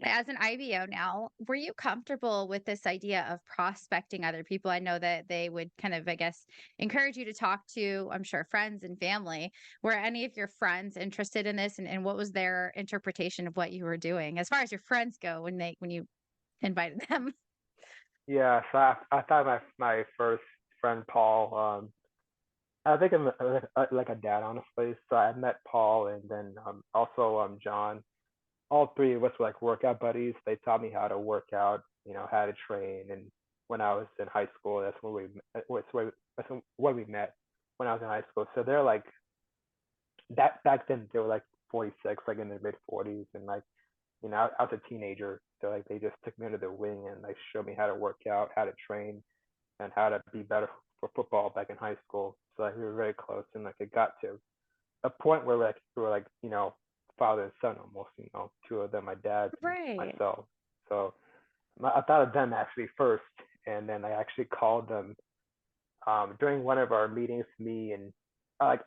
as an IBO now, were you comfortable with this idea of prospecting other people? I know that they would kind of, I guess, encourage you to talk to, I'm sure, friends and family. Were any of your friends interested in this, and what was their interpretation of what you were doing as far as your friends go when you invited them? yeah, so I thought my first friend Paul, I think I'm like a dad, honestly. So I met Paul and then also John. All three of us were like workout buddies. They taught me how to work out, how to train. And when I was in high school, that's when we met when I was in high school. So they're like that back then. They were like 46, like in their mid 40s, and like I was a teenager. So like they just took me under their wing and like showed me how to work out, how to train, and how to be better for football back in high school. So like we were very close, and like it got to a point where like we were like father and son almost. Two of them, my dad and Right. myself. So I thought of them actually first, and then I actually called them during one of our meetings. Me and like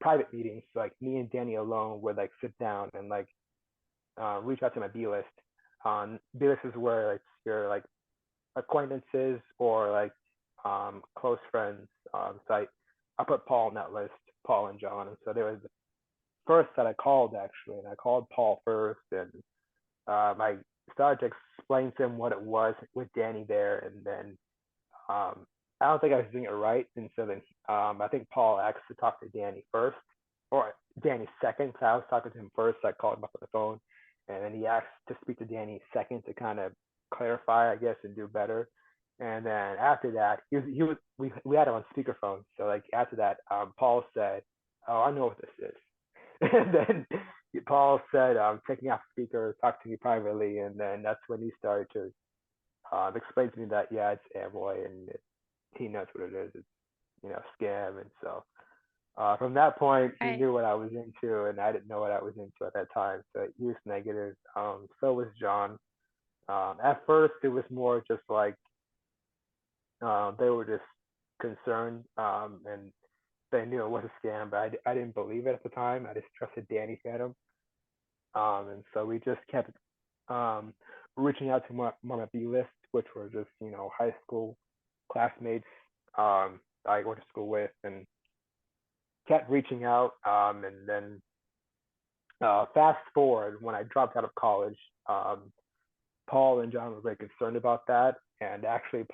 private meetings, so, like me and Danny alone would like sit down and like reach out to my B list. B list is where like your like acquaintances or like close friends. So I put Paul on that list, Paul and John, and so there was the first that I called actually, and I called Paul first, and I started to explain to him what it was with Danny there, and then I don't think I was doing it right, and so then I think Paul asked to talk to Danny first, or Danny second, because I was talking to him first. So I called him up on the phone, and then he asked to speak to Danny second to kind of clarify, I guess, and do better. And then after that, we had him on speakerphone. So like after that, Paul said, "Oh, I know what this is." And then Paul said, "Take me off speaker, talk to me privately." And then that's when he started to explain to me that yeah, it's Amway and he knows what it is. It's scam. And so from that point, he Right. knew what I was into, and I didn't know what I was into at that time. So he was negative. So was John. At first, it was more just like they were just concerned, and they knew it was a scam, but I didn't believe it at the time. I just trusted Danny Phantom. And so we just kept um, reaching out to my B list, which were just high school classmates I went to school with, and kept reaching out. And then fast forward when I dropped out of college, Paul and John were very concerned about that, and actually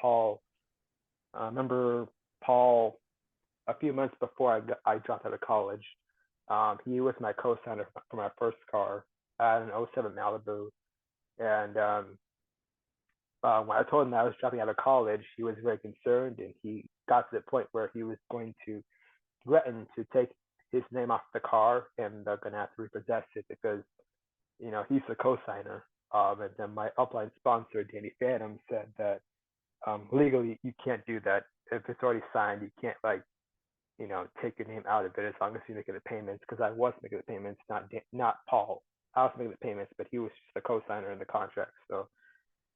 remember Paul a few months before I dropped out of college. He was my co-signer for my first car. I had an '07 Malibu, and when I told him I was dropping out of college, he was very concerned, and he got to the point where he was going to threaten to take his name off the car, and they're gonna have to repossess it because he's the co-signer. And then my upline sponsor, Danny Phantom, said that legally you can't do that. If it's already signed, you can't like take your name out of it as long as you're making the payments. Because I was making the payments, not Paul. I was making the payments, but he was just the co-signer in the contract. So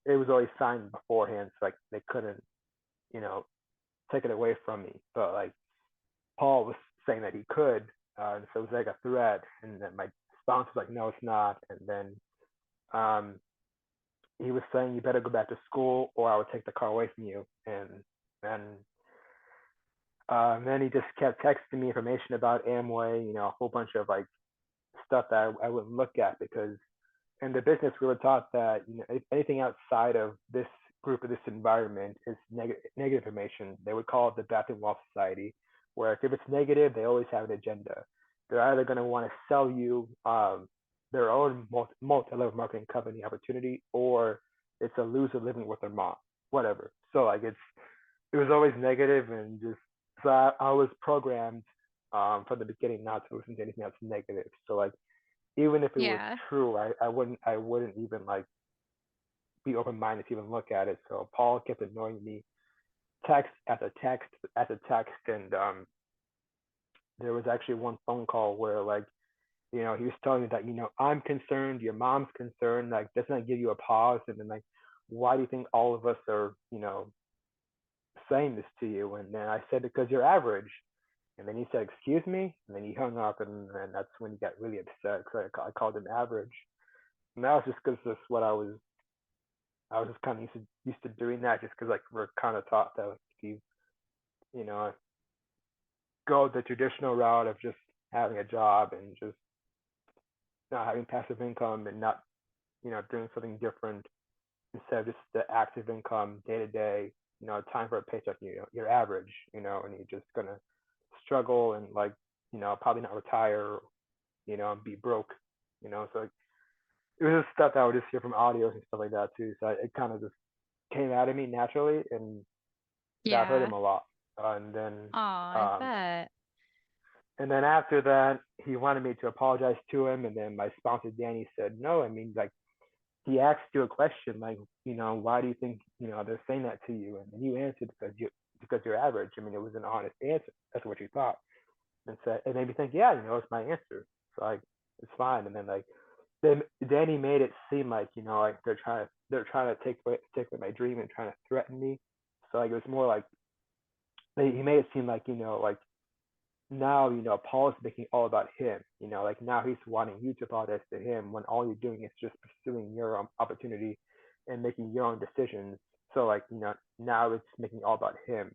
it was already signed beforehand, so like they couldn't, you know, take it away from me. But like Paul was saying that he could, and so it was like a threat. And then my sponsor was like, no, it's not. And then um, he was saying you better go back to school or I would take the car away from you. And then he just kept texting me information about Amway, a whole bunch of like stuff that I wouldn't look at because in the business we were taught that anything outside of this group or this environment is negative information. They would call it the Bathroom Wall Society, where if it's negative, they always have an agenda. They're either going to want to sell you their own multi-level marketing company opportunity, or it's a loser living with their mom, whatever. So like it was always negative, and just so I was programmed from the beginning not to listen to anything that's negative. So like even if it was Yeah. true, I wouldn't even like be open minded to even look at it. So Paul kept annoying me text after text after text, and there was actually one phone call where like he was telling me that I'm concerned, your mom's concerned, like doesn't that give you a pause? And then like why do you think all of us are saying this to you?" And then I said, "Because you're average." And then he said, "Excuse me?" And then he hung up, and then that's when he got really upset because I called him average. And that was just because that's what I was just kind of used to doing that, just because like we're kind of taught that like, if you know go the traditional route of just having a job and just not having passive income and not doing something different instead of just the active income day to day, time for a paycheck, you're average, and you're just gonna struggle and like, probably not retire, and be broke, So like, it was just stuff that I would just hear from audios and stuff like that too. So it kind of just came out of me naturally, and that hurt Yeah. him a lot. And then, Oh, I um, bet. and then after that, he wanted me to apologize to him, and then my sponsor Danny said, "No, I mean, like, he asked you a question like, why do you think, they're saying that to you?" And then you answered because you're average. I mean, it was an honest answer. That's what you thought. And so it made me think, yeah, it's my answer. So like, it's fine. And then like, then Danny made it seem like, like they're trying to take away my dream and trying to threaten me. So like, it was more like he made it seem like, like now, Paul is making it all about him. Like now he's wanting you to apologize to him when all you're doing is just pursuing your own opportunity and making your own decisions. So like, now it's making it all about him.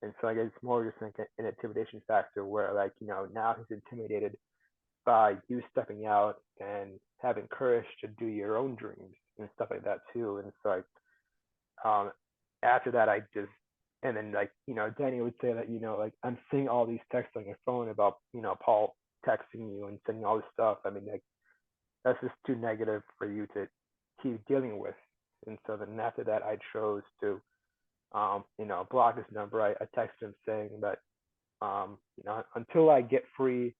And so I guess it's more just like an intimidation factor where like, now he's intimidated by you stepping out and having courage to do your own dreams and stuff like that too. And so like, um, after that, I just and then like Danny would say that like I'm seeing all these texts on your phone about Paul texting you and sending all this stuff. I mean like that's just too negative for you to keep dealing with. And so then after that, I chose to block his number. I texted him saying that until I get free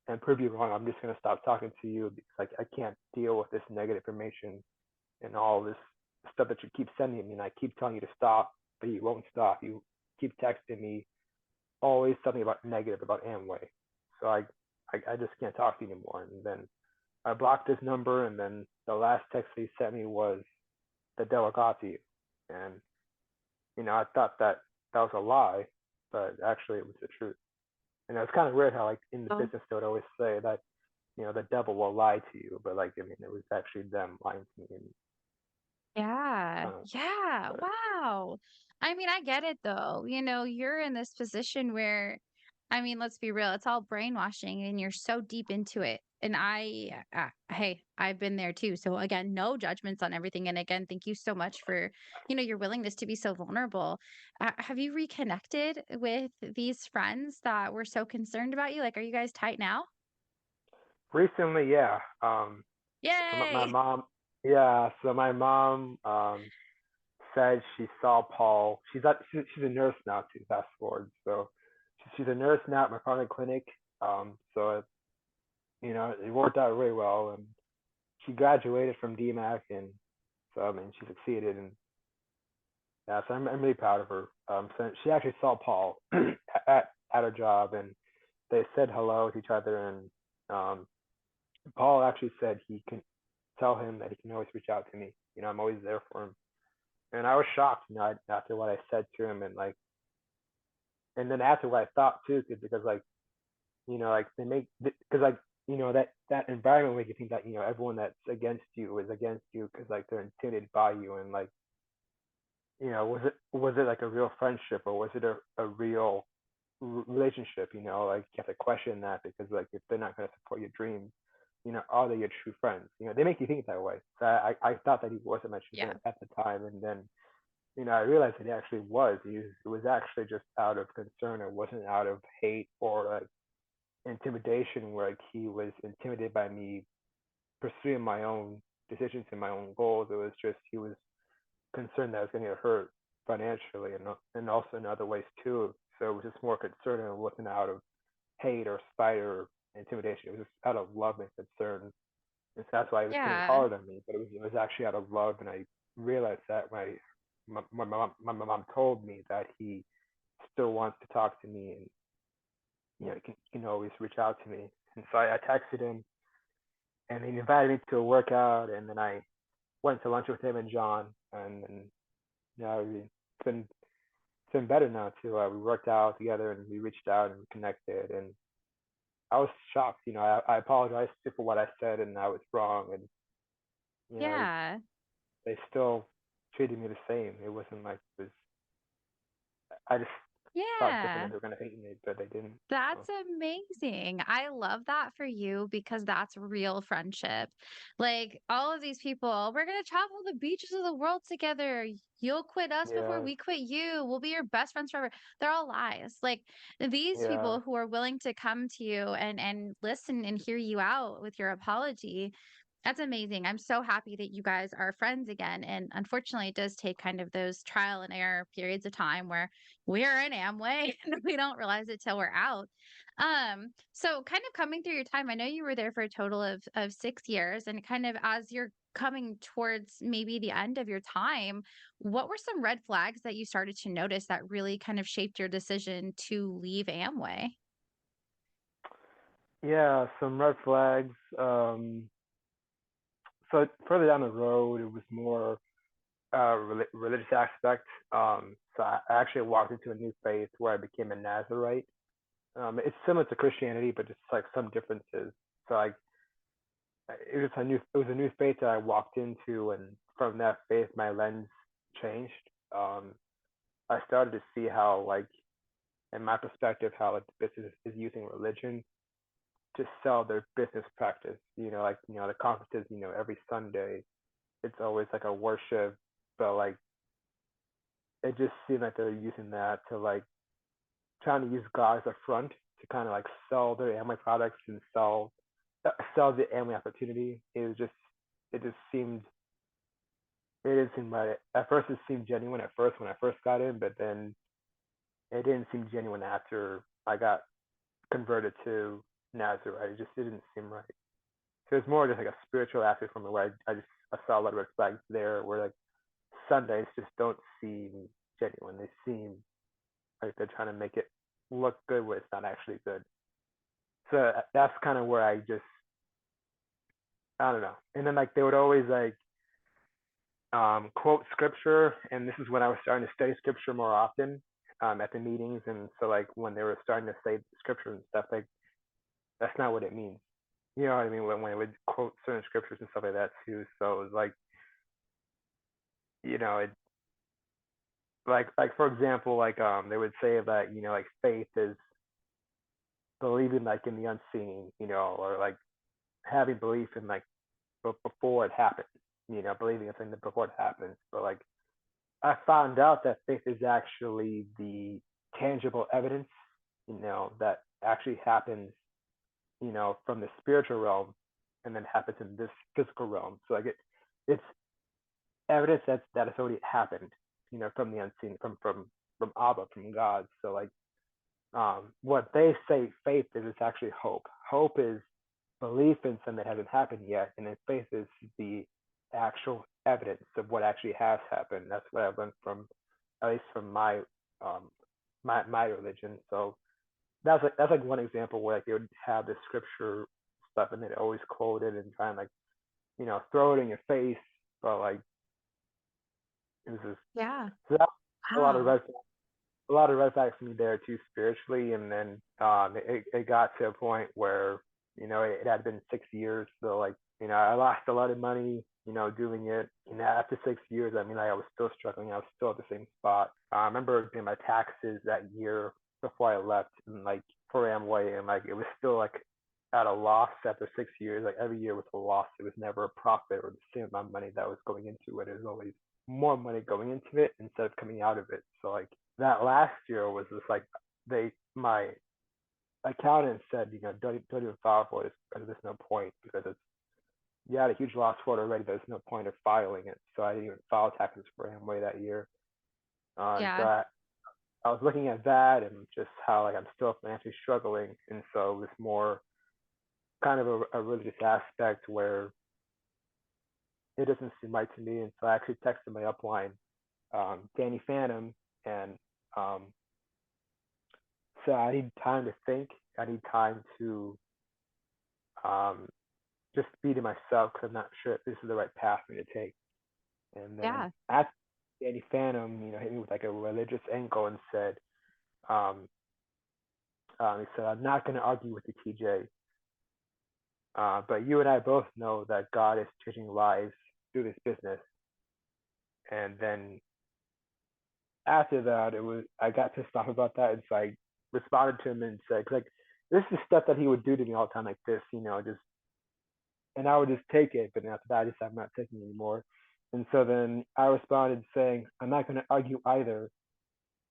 and prove you wrong, I'm just gonna stop talking to you because like I can't deal with this negative information and all this stuff that you keep sending me, and I keep telling you to stop, but you won't stop. You keep texting me always something about negative about Amway. So I just can't talk to you anymore. And then I blocked his number, and then the last text he sent me was the devil got to you. And I thought that that was a lie, but actually it was the truth. And it's kind of weird how like in the Oh. business they would always say that the devil will lie to you, but like I mean it was actually them lying to me. And Yeah. uh, Yeah. but Wow. I mean, I get it though. You're in this position where, I mean, let's be real, it's all brainwashing and you're so deep into it. And hey, I've been there too. So again, no judgments on everything. And again, thank you so much for, your willingness to be so vulnerable. Have you reconnected with these friends that were so concerned about you? Like, are you guys tight now? recently, yeah. So my Yay. mom, yeah. So my mom said she saw Paul. She's a nurse now too. Fast forward, so she's a nurse now at my private clinic. So it worked out really well, and she graduated from DMAC, and so I mean she succeeded, and yeah, so I'm really proud of her. So she actually saw Paul at her job, and they said hello to each other, and Paul actually said he can tell him that he can always reach out to me. I'm always there for him. And I was shocked, after what I said to him, and like, and then after what I thought too, because like, like they make, because like, that environment makes you think that everyone that's against you is against you because like they're intimidated by you, and like, was it like a real friendship or was it a real relationship? Like you have to question that because like if they're not going to support your dreams, are they your true friends? They make you think that way. So I thought that he wasn't my true Yeah. friend at the time, and then I realized that he actually was. It was actually just out of concern. It wasn't out of hate or like intimidation, where like he was intimidated by me pursuing my own decisions and my own goals. It was just he was concerned that I was going to get hurt financially and also in other ways too. So it was just more concern, and it wasn't out of hate or spite or intimidation. It was just out of love and concern. And so that's why he was coming Yeah. hard on me. But it was actually out of love, and I realized that when my mom told me that he still wants to talk to me, and he can always reach out to me. And so I texted him, and he invited me to a workout, and then I went to lunch with him and John, and then it's been been better now too. We worked out together and we reached out and we connected, and I was shocked. I apologized for what I said and I was wrong, and you know Yeah. they still treated me the same. It wasn't like it was. I just thought different that Yeah. they were gonna hate me, but they didn't. That's So amazing. I love that for you because that's real friendship. Like all of these people, we're going to travel the beaches of the world together. You'll quit us before yeah, we quit you. We'll be your best friends forever. They're all lies. Like these yeah. people who are willing to come to you and listen and hear you out with your apology, that's amazing. I'm so happy that you guys are friends again. And unfortunately, it does take kind of those trial and error periods of time where we're in Amway and we don't realize it till we're out. So kind of coming through your time, I know you were there for a total of 6 years, and kind of as you're coming towards maybe the end of your time, what were some red flags that you started to notice that really kind of shaped your decision to leave Amway? Yeah, some red flags. So further down the road, it was more religious aspect. So I actually walked into a new faith where I became a Nazarite. It's similar to Christianity, but just like some differences. So like it was a new faith that I walked into, and from that faith, my lens changed. Um, I started to see how like, in my perspective, how like the business is using religion to sell their business practice. The conferences. Every Sunday, it's always like a worship, but like it just seemed like they're using that to like trying to use God as a front to kind of like sell their Amway products and sell the Amway opportunity. It just seemed it didn't seem right. At first, it seemed genuine at first when I first got in, but then it didn't seem genuine after I got converted to Nazarite. It didn't seem right. So it's more just like a spiritual aspect from it where I saw a lot of red flags there where like Sundays just don't seem genuine. They seem like they're trying to make it look good where it's not actually good. So that's kind of where I don't know. And then like they would always like quote scripture, and this is when I was starting to study scripture more often at the meetings. And so like when they were starting to say scripture and stuff, like that's not what it means. You know what I mean? When it would quote certain scriptures and stuff like that too. So it was like, it like for example, like they would say that like faith is believing like in the unseen, or like having belief in like before it happens, believing in something before it happens. But like I found out that faith is actually the tangible evidence, that actually happens, from the spiritual realm and then happens in this physical realm. So like it's evidence that it's already happened, from the unseen, from Abba, from God. So like what they say faith is, it's actually hope. Hope is belief in something that hasn't happened yet, and then faith is the actual evidence of what actually has happened. That's what I learned from, at least from um my religion. So that's like one example where like they would have this scripture stuff and they'd always quote it and try and like throw it in your face, but like it was just Yeah. so that a lot of Wow. red a lot of red flags for me there too spiritually, and then it got to a point where it had been 6 years, so like I lost a lot of money doing it. After 6 years, I mean, like, I was still struggling. I was still at the same spot. I remember doing my taxes that year before I left, and like for Amway, and like it was still like at a loss after 6 years. Like every year was a loss. It was never a profit or the same amount of money that was going into it. It was always more money going into it instead of coming out of it. So like that last year was just like my accountant said, don't even file for this because there's no point, because it's you had a huge loss for it already. There's no point of filing it. So I didn't even file taxes for Amway that year. So Yeah. I was looking at that and just how like I'm still financially struggling, and so it was more kind of a religious aspect where it doesn't seem right to me. And so I actually texted my upline, Danny Phantom, and um, so I need time to think. I need time to um, just be to myself because I'm not sure if this is the right path for me to take. And then Yeah. Danny Phantom, hit me with like a religious angle and said, um, he said, I'm not going to argue with you, TJ, but you and I both know that God is changing lives through this business. And then after that, I got pissed off about that, and so I responded to him and said, like, this is stuff that he would do to me all the time, like this, just, and I would just take it. But then after that, I just I'm not taking it anymore. And so then I responded saying, I'm not going to argue either,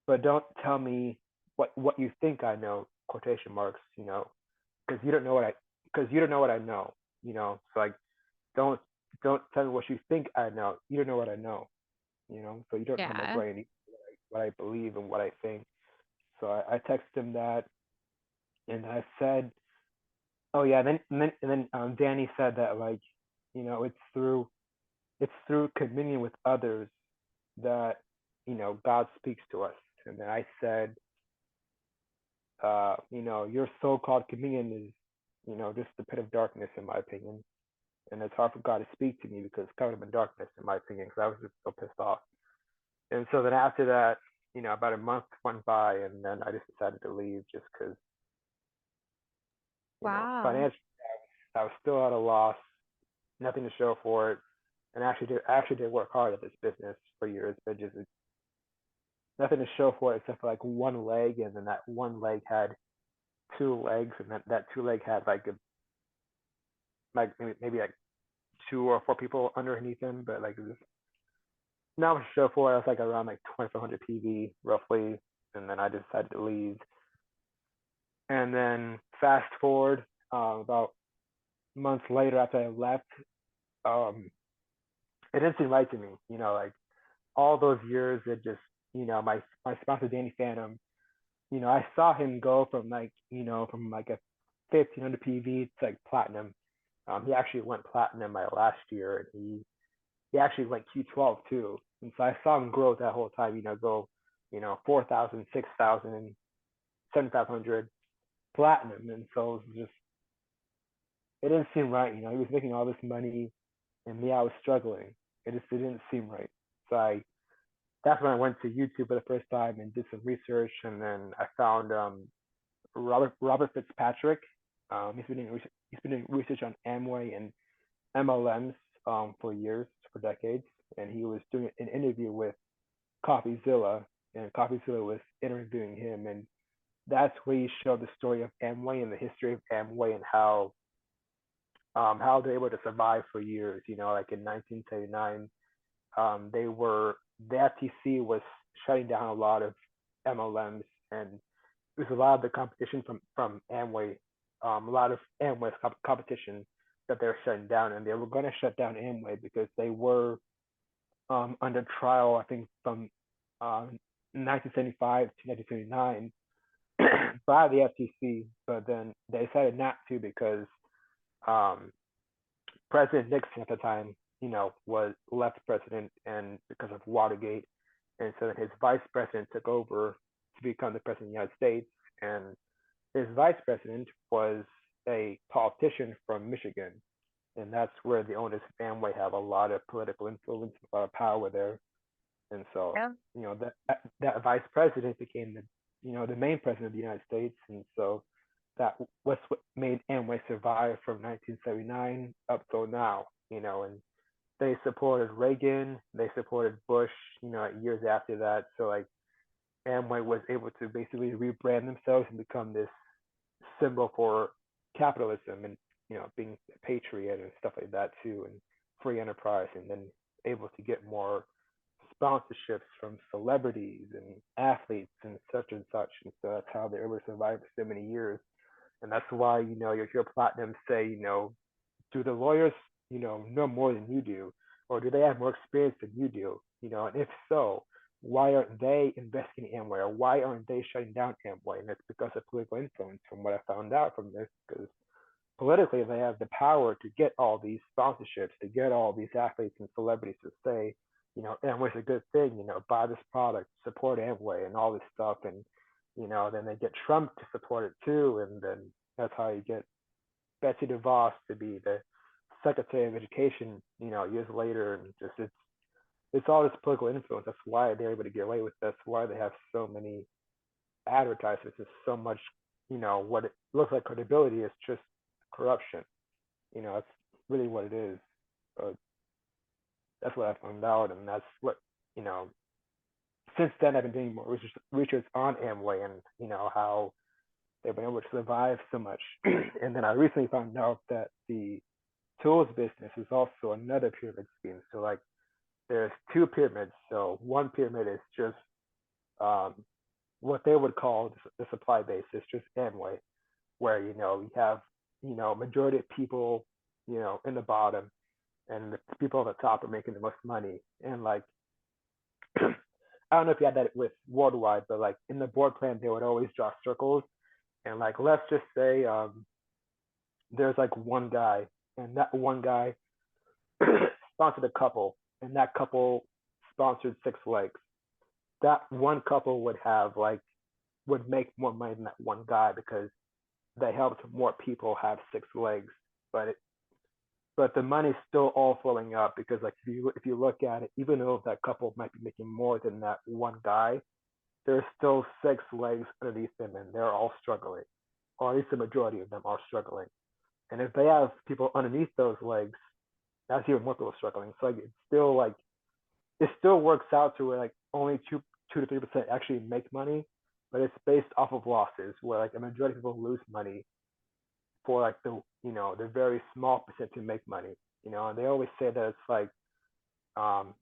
but don't tell me what you think I know, quotation marks, because you don't know what I know, So like, don't don't tell me what you think I know. You don't know what I know, So you don't know my Yeah. brain, what I believe and what I think. So I texted him that, and I said, oh yeah, then Danny said that, like, it's through communion with others that God speaks to us. And then I said, your so-called communion is, just the pit of darkness, in my opinion. And it's hard for God to speak to me because it's covered in darkness, in my opinion, because I was just so pissed off. And so then after that, about a month went by, and then I just decided to leave just because, Wow. financially, I was still at a loss, nothing to show for it, and I actually did work hard at this business for years, but just nothing to show for it except for like one leg, and then that one leg had two legs, and that two leg had like maybe like two or four people underneath him, but like it was not much to show for it. I was like around like 2,500 PV roughly, and then I decided to leave. And then fast forward, about months later after I left, um, it didn't seem right to me. Like all those years, it just, my sponsor Danny Phantom, I saw him go from like a 1,500 PV to like platinum. He actually went platinum my last year, and he actually went Q12 too. And so I saw him grow that whole time. Go, 4,000, 6,000, 7,500 platinum, and so it didn't seem right. He was making all this money, and me, I was struggling. It didn't seem right. So that's when I went to YouTube for the first time and did some research, and then I found Robert Fitzpatrick. He's been doing research on Amway and MLMs for years, for decades, and he was doing an interview with CoffeeZilla, and CoffeeZilla was interviewing him, and that's where he showed the story of Amway and the history of Amway and how they're able to survive for years. Like in 1979, the FTC was shutting down a lot of MLMs, and it was a lot of the competition from Amway, a lot of Amway's competition that they're shutting down, and they were going to shut down Amway because they were under trial, I think, from 1975 to 1979 by the FTC, but then they decided not to because um, President Nixon at the time, was left president, and because of Watergate, and so then his vice president took over to become the president of the United States, and his vice president was a politician from Michigan, and that's where the owners of Amway have a lot of political influence, a lot of power there. And so, Yeah. that vice president became the main president of the United States, and so that was what made Amway survive from 1979 up till now. And they supported Reagan, they supported Bush, years after that. So like Amway was able to basically rebrand themselves and become this symbol for capitalism and being a patriot and stuff like that too, and free enterprise, and then able to get more sponsorships from celebrities and athletes and such and such, and so that's how they're able to survive for so many years. And that's why you hear platinum say, do the lawyers know more than you do, or do they have more experience than you do? And if so, why aren't they investing in Amway, or why aren't they shutting down Amway? And it's because of political influence, from what I found out from this, because politically they have the power to get all these sponsorships, to get all these athletes and celebrities to say, Amway's a good thing, buy this product, support Amway and all this stuff. And, then they get Trump to support it too. And then that's how you get Betsy DeVos to be the Secretary of Education, years later. And just, it's all this political influence. That's why they're able to get away with this. That's why they have so many advertisers. There's so much, what it looks like credibility is just corruption. That's really what it is. But that's what I found out, and that's what you know. Since then, I've been doing more research on Amway and how they've been able to survive so much. And then I recently found out that the tools business is also another pyramid scheme. So like, there's two pyramids. So one pyramid is just um, what they would call the supply base. It's just Amway, where you have majority of people in the bottom, and the people at the top are making the most money. And like, I don't know if you had that with worldwide, but like in the board plan, they would always draw circles. And like, let's just say there's like one guy, and that one guy sponsored a couple, and that couple sponsored six legs. That one couple would make more money than that one guy because they helped more people have six legs. But the money's still all flowing up because like if you look at it, even though that couple might be making more than that one guy, there's still six legs underneath them, and they're all struggling, or at least the majority of them are struggling. And if they have people underneath those legs, that's even more people struggling. So like, it's still like, it still works out to where like only 2 to 3% actually make money, but it's based off of losses where like a majority of people lose money for like the very small percent to make money. And they always say that it's like um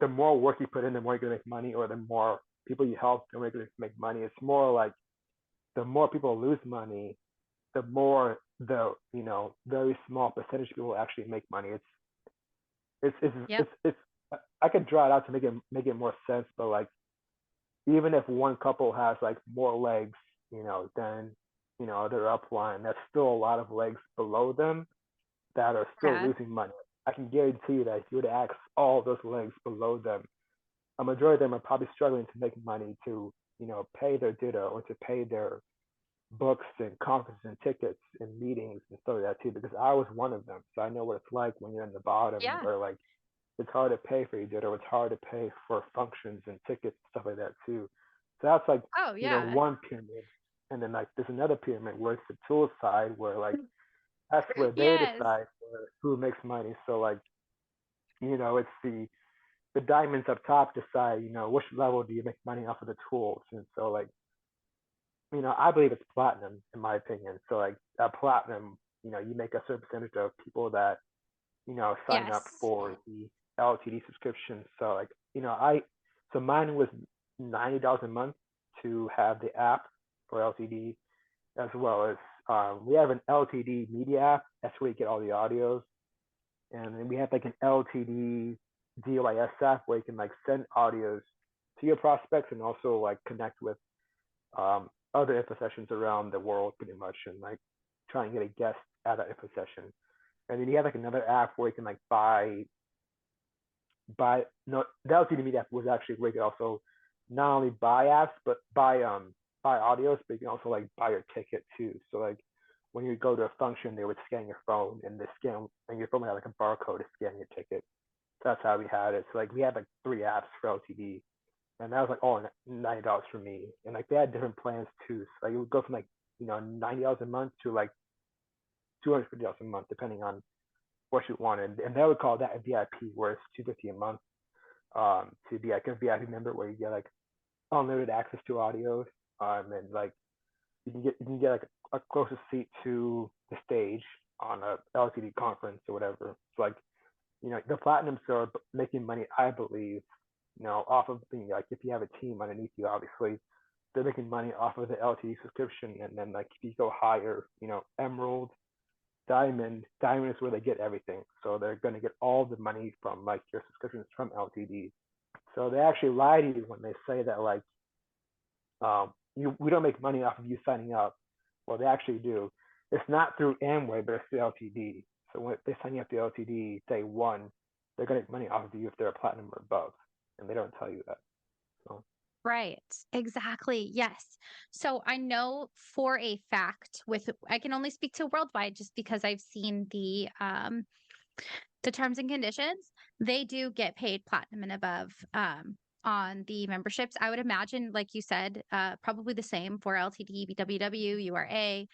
the more work you put in, the more you're gonna make money, or the more people you help, the more you're gonna make money. It's more like the more people lose money, the more the very small percentage of people actually make money. It's it's Yep. it's it's I could draw it out to make it more sense, but like, even if one couple has like more legs, than their upline, that's still a lot of legs below them that are still Yeah. losing money. I can guarantee you that if you were to ask all those legs below them, a majority of them are probably struggling to make money to pay their ditto or to pay their books and conferences and tickets and meetings and stuff like that too. Because I was one of them, so I know what it's like when you're in the bottom, Yeah. where like it's hard to pay for your ditto, it's hard to pay for functions and tickets and stuff like that too. So that's like Oh, yeah. one pyramid, and then like there's another pyramid where it's the tool side, where like that's where they Yes. decide who makes money. So like it's the diamonds up top decide which level do you make money off of the tools, and so like I believe it's platinum in my opinion. So like at platinum, you make a certain percentage of people that sign up Yes. for the LTD subscription. So like so mine was $90 a month to have the app for LTD, as well as we have an LTD media app. That's where you get all the audios, and then we have like an LTD DOIS app where you can like send audios to your prospects and also like connect with other info sessions around the world pretty much, and like try and get a guest at that info session. And then you have like another app where you can like buy no, the LTD Media app was actually where you could also not only buy apps but buy audios, but you can also like buy your ticket too. So like when you go to a function, they would scan your phone, and the scan and your phone would have like a barcode to scan your ticket. So that's how we had it. So like we had like three apps for LTD, and that was like all $90 for me. And like they had different plans too. So like it would go from like $90 a month to like $250 a month, depending on what you wanted. And they would call that a VIP, where it's $250 a month to be like a VIP member, where you get like unlimited access to audios, and like you can get like a closest seat to the stage on a LCD conference or whatever. So like the platinums are making money, I believe, off of being like, if you have a team underneath you, obviously they're making money off of the LTD subscription, and then like if you go higher, Emerald, Diamond is where they get everything. So they're going to get all the money from like your subscriptions from LTD. So they actually lie to you when they say that like we don't make money off of you signing up. Well, they actually do. It's not through Amway, but it's through LTD. So when they sign you up to LTD day one, they're going to make money off of you if they're a platinum or above, and they don't tell you that. So Right. Exactly. Yes. So I know for a fact, with I can only speak to worldwide just because I've seen The terms and conditions, they do get paid platinum and above, on the memberships. I would imagine, like you said, probably the same for LTD, BWW, URA.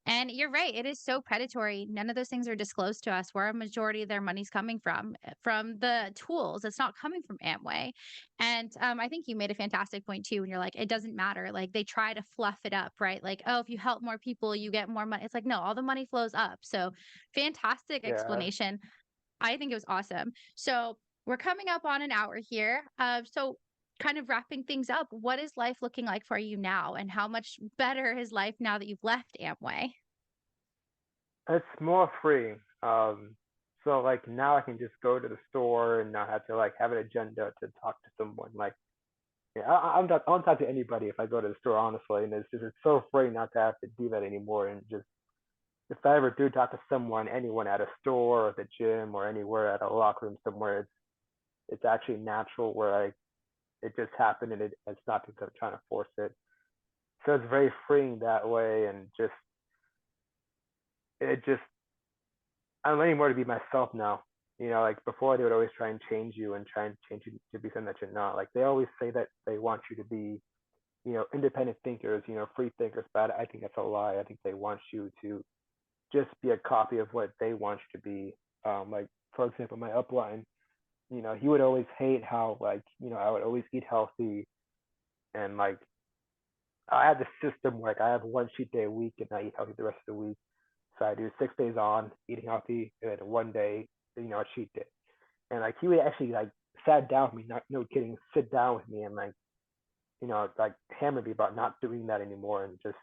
And you're right, it is so predatory. None of those things are disclosed to us where a majority of their money's coming from the tools. It's not coming from Amway. And I think you made a fantastic point too when you're like, it doesn't matter. Like they try to fluff it up, right? Like, oh, if you help more people, you get more money. It's like, no, all the money flows up. So fantastic Yeah. explanation. I think it was awesome. So we're coming up on an hour here. So kind of wrapping things up, what is life looking like for you now? And how much better is life now that you've left Amway? It's more free. So like now I can just go to the store and not have to like have an agenda to talk to someone. Like yeah, I'll talk to anybody if I go to the store honestly, and it's so free not to have to do that anymore. And just if I ever do talk to someone, anyone at a store or at the gym or anywhere at a locker room somewhere, it's actually natural where I it just happened and it's not because I'm trying to force it. So it's very freeing that way, and just it just I'm learning more to be myself now. Like before they would always try and change you and try and change you to be something that you're not. Like they always say that they want you to be, independent thinkers, free thinkers, but I think that's a lie. I think they want you to just be a copy of what they want you to be. Like for example, my upline, he would always hate how like, I would always eat healthy and like I have the system where like I have one cheat day a week and I eat healthy the rest of the week. So I do 6 days on eating healthy and then one day, a cheat day. And like he would actually like sat down with me, not no kidding, sit down with me and like, like hammer me about not doing that anymore and just,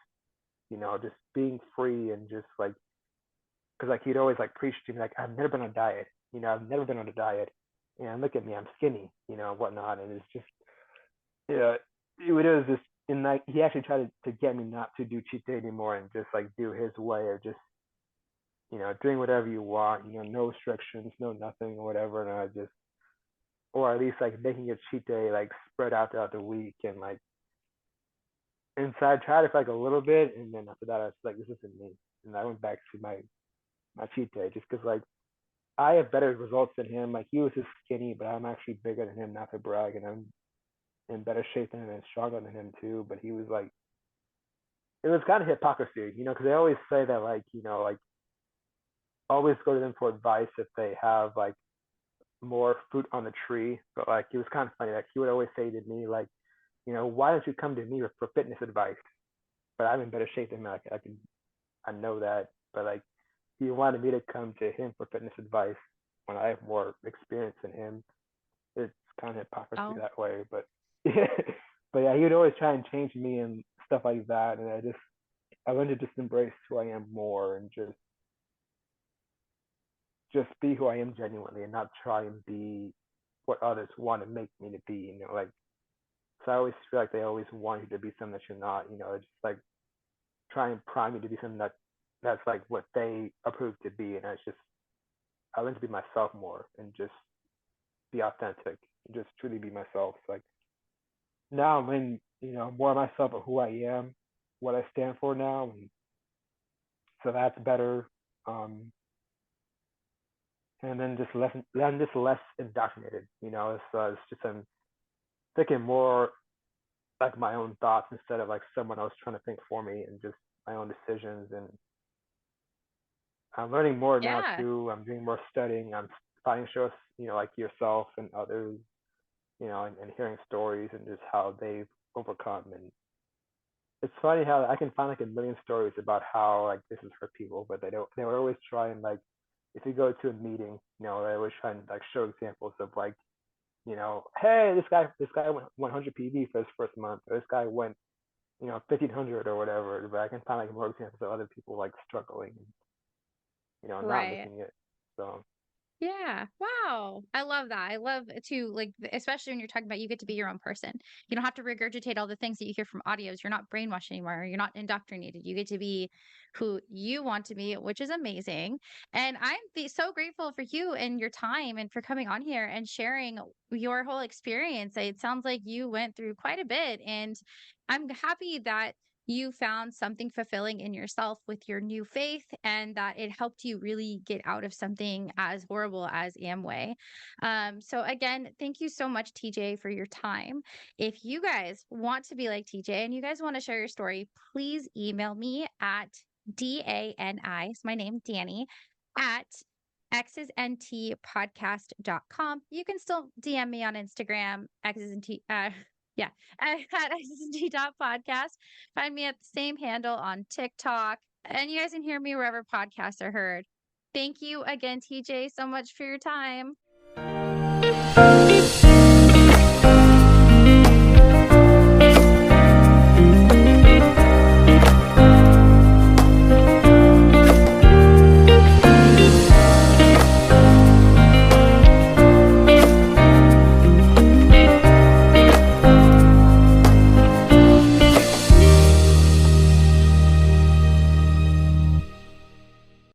just being free and just like because like he'd always like preach to me like I've never been on a diet, I've never been on a diet, and look at me, I'm skinny, whatnot, and it's just yeah, it was just and like he actually tried to get me not to do cheat day anymore and just like do his way of just doing whatever you want, no restrictions, no nothing or whatever, and I just or at least like making a cheat day like spread out throughout the week and like and so I tried it for like a little bit and then after that I was like this isn't me and I went back to my cheat day just because like I have better results than him. Like he was just skinny, but I'm actually bigger than him, not to brag, and I'm in better shape than him and stronger than him too. But he was like, it was kind of hypocrisy, because they always say that like, like always go to them for advice if they have like more fruit on the tree. But like it was kind of funny. Like he would always say to me like, why don't you come to me for fitness advice? But I'm in better shape than him. Like I know that, but like he wanted me to come to him for fitness advice when I have more experience than him. It's kind of hypocrisy Oh, that way, but yeah, but yeah, he would always try and change me and stuff like that, and I learned to just embrace who I am more and just be who I am genuinely and not try and be what others want to make me to be, like so I always feel like they always want you to be something that you're not, just like try and prime you to be something that's like what they approve to be, and it's just I learned to be myself more and just be authentic, just truly be myself. Like now I'm in, more myself of who I am, what I stand for now, and so that's better. Um, and then I'm just less indoctrinated. It's just I'm thinking more like my own thoughts instead of like someone else trying to think for me and just my own decisions. And I'm learning more now yeah. too. I'm doing more studying. I'm finding shows, like yourself and others, and hearing stories and just how they've overcome and it's funny how I can find like a million stories about how like this is for people, but they would always try and like if you go to a meeting, they always try and like show examples of like, hey, this guy went 100 PV for his first month, or this guy went, 1500 or whatever. But I can find like more examples of other people like struggling and not Right. making it. So Yeah. Wow. I love that. I love to like, especially when you're talking about you get to be your own person. You don't have to regurgitate all the things that you hear from audios. You're not brainwashed anymore. You're not indoctrinated. You get to be who you want to be, which is amazing. And so grateful for you and your time and for coming on here and sharing your whole experience. It sounds like you went through quite a bit. And I'm happy that you found something fulfilling in yourself with your new faith and that it helped you really get out of something as horrible as Amway. So, again, thank you so much, TJ, for your time. If you guys want to be like TJ and you guys want to share your story, please email me at DANI, it's my name, Danny, at exesntpodcast.com. You can still DM me on Instagram, exesnt, yeah, at exesnt.podcast. Find me at the same handle on TikTok. And you guys can hear me wherever podcasts are heard. Thank you again, TJ, so much for your time.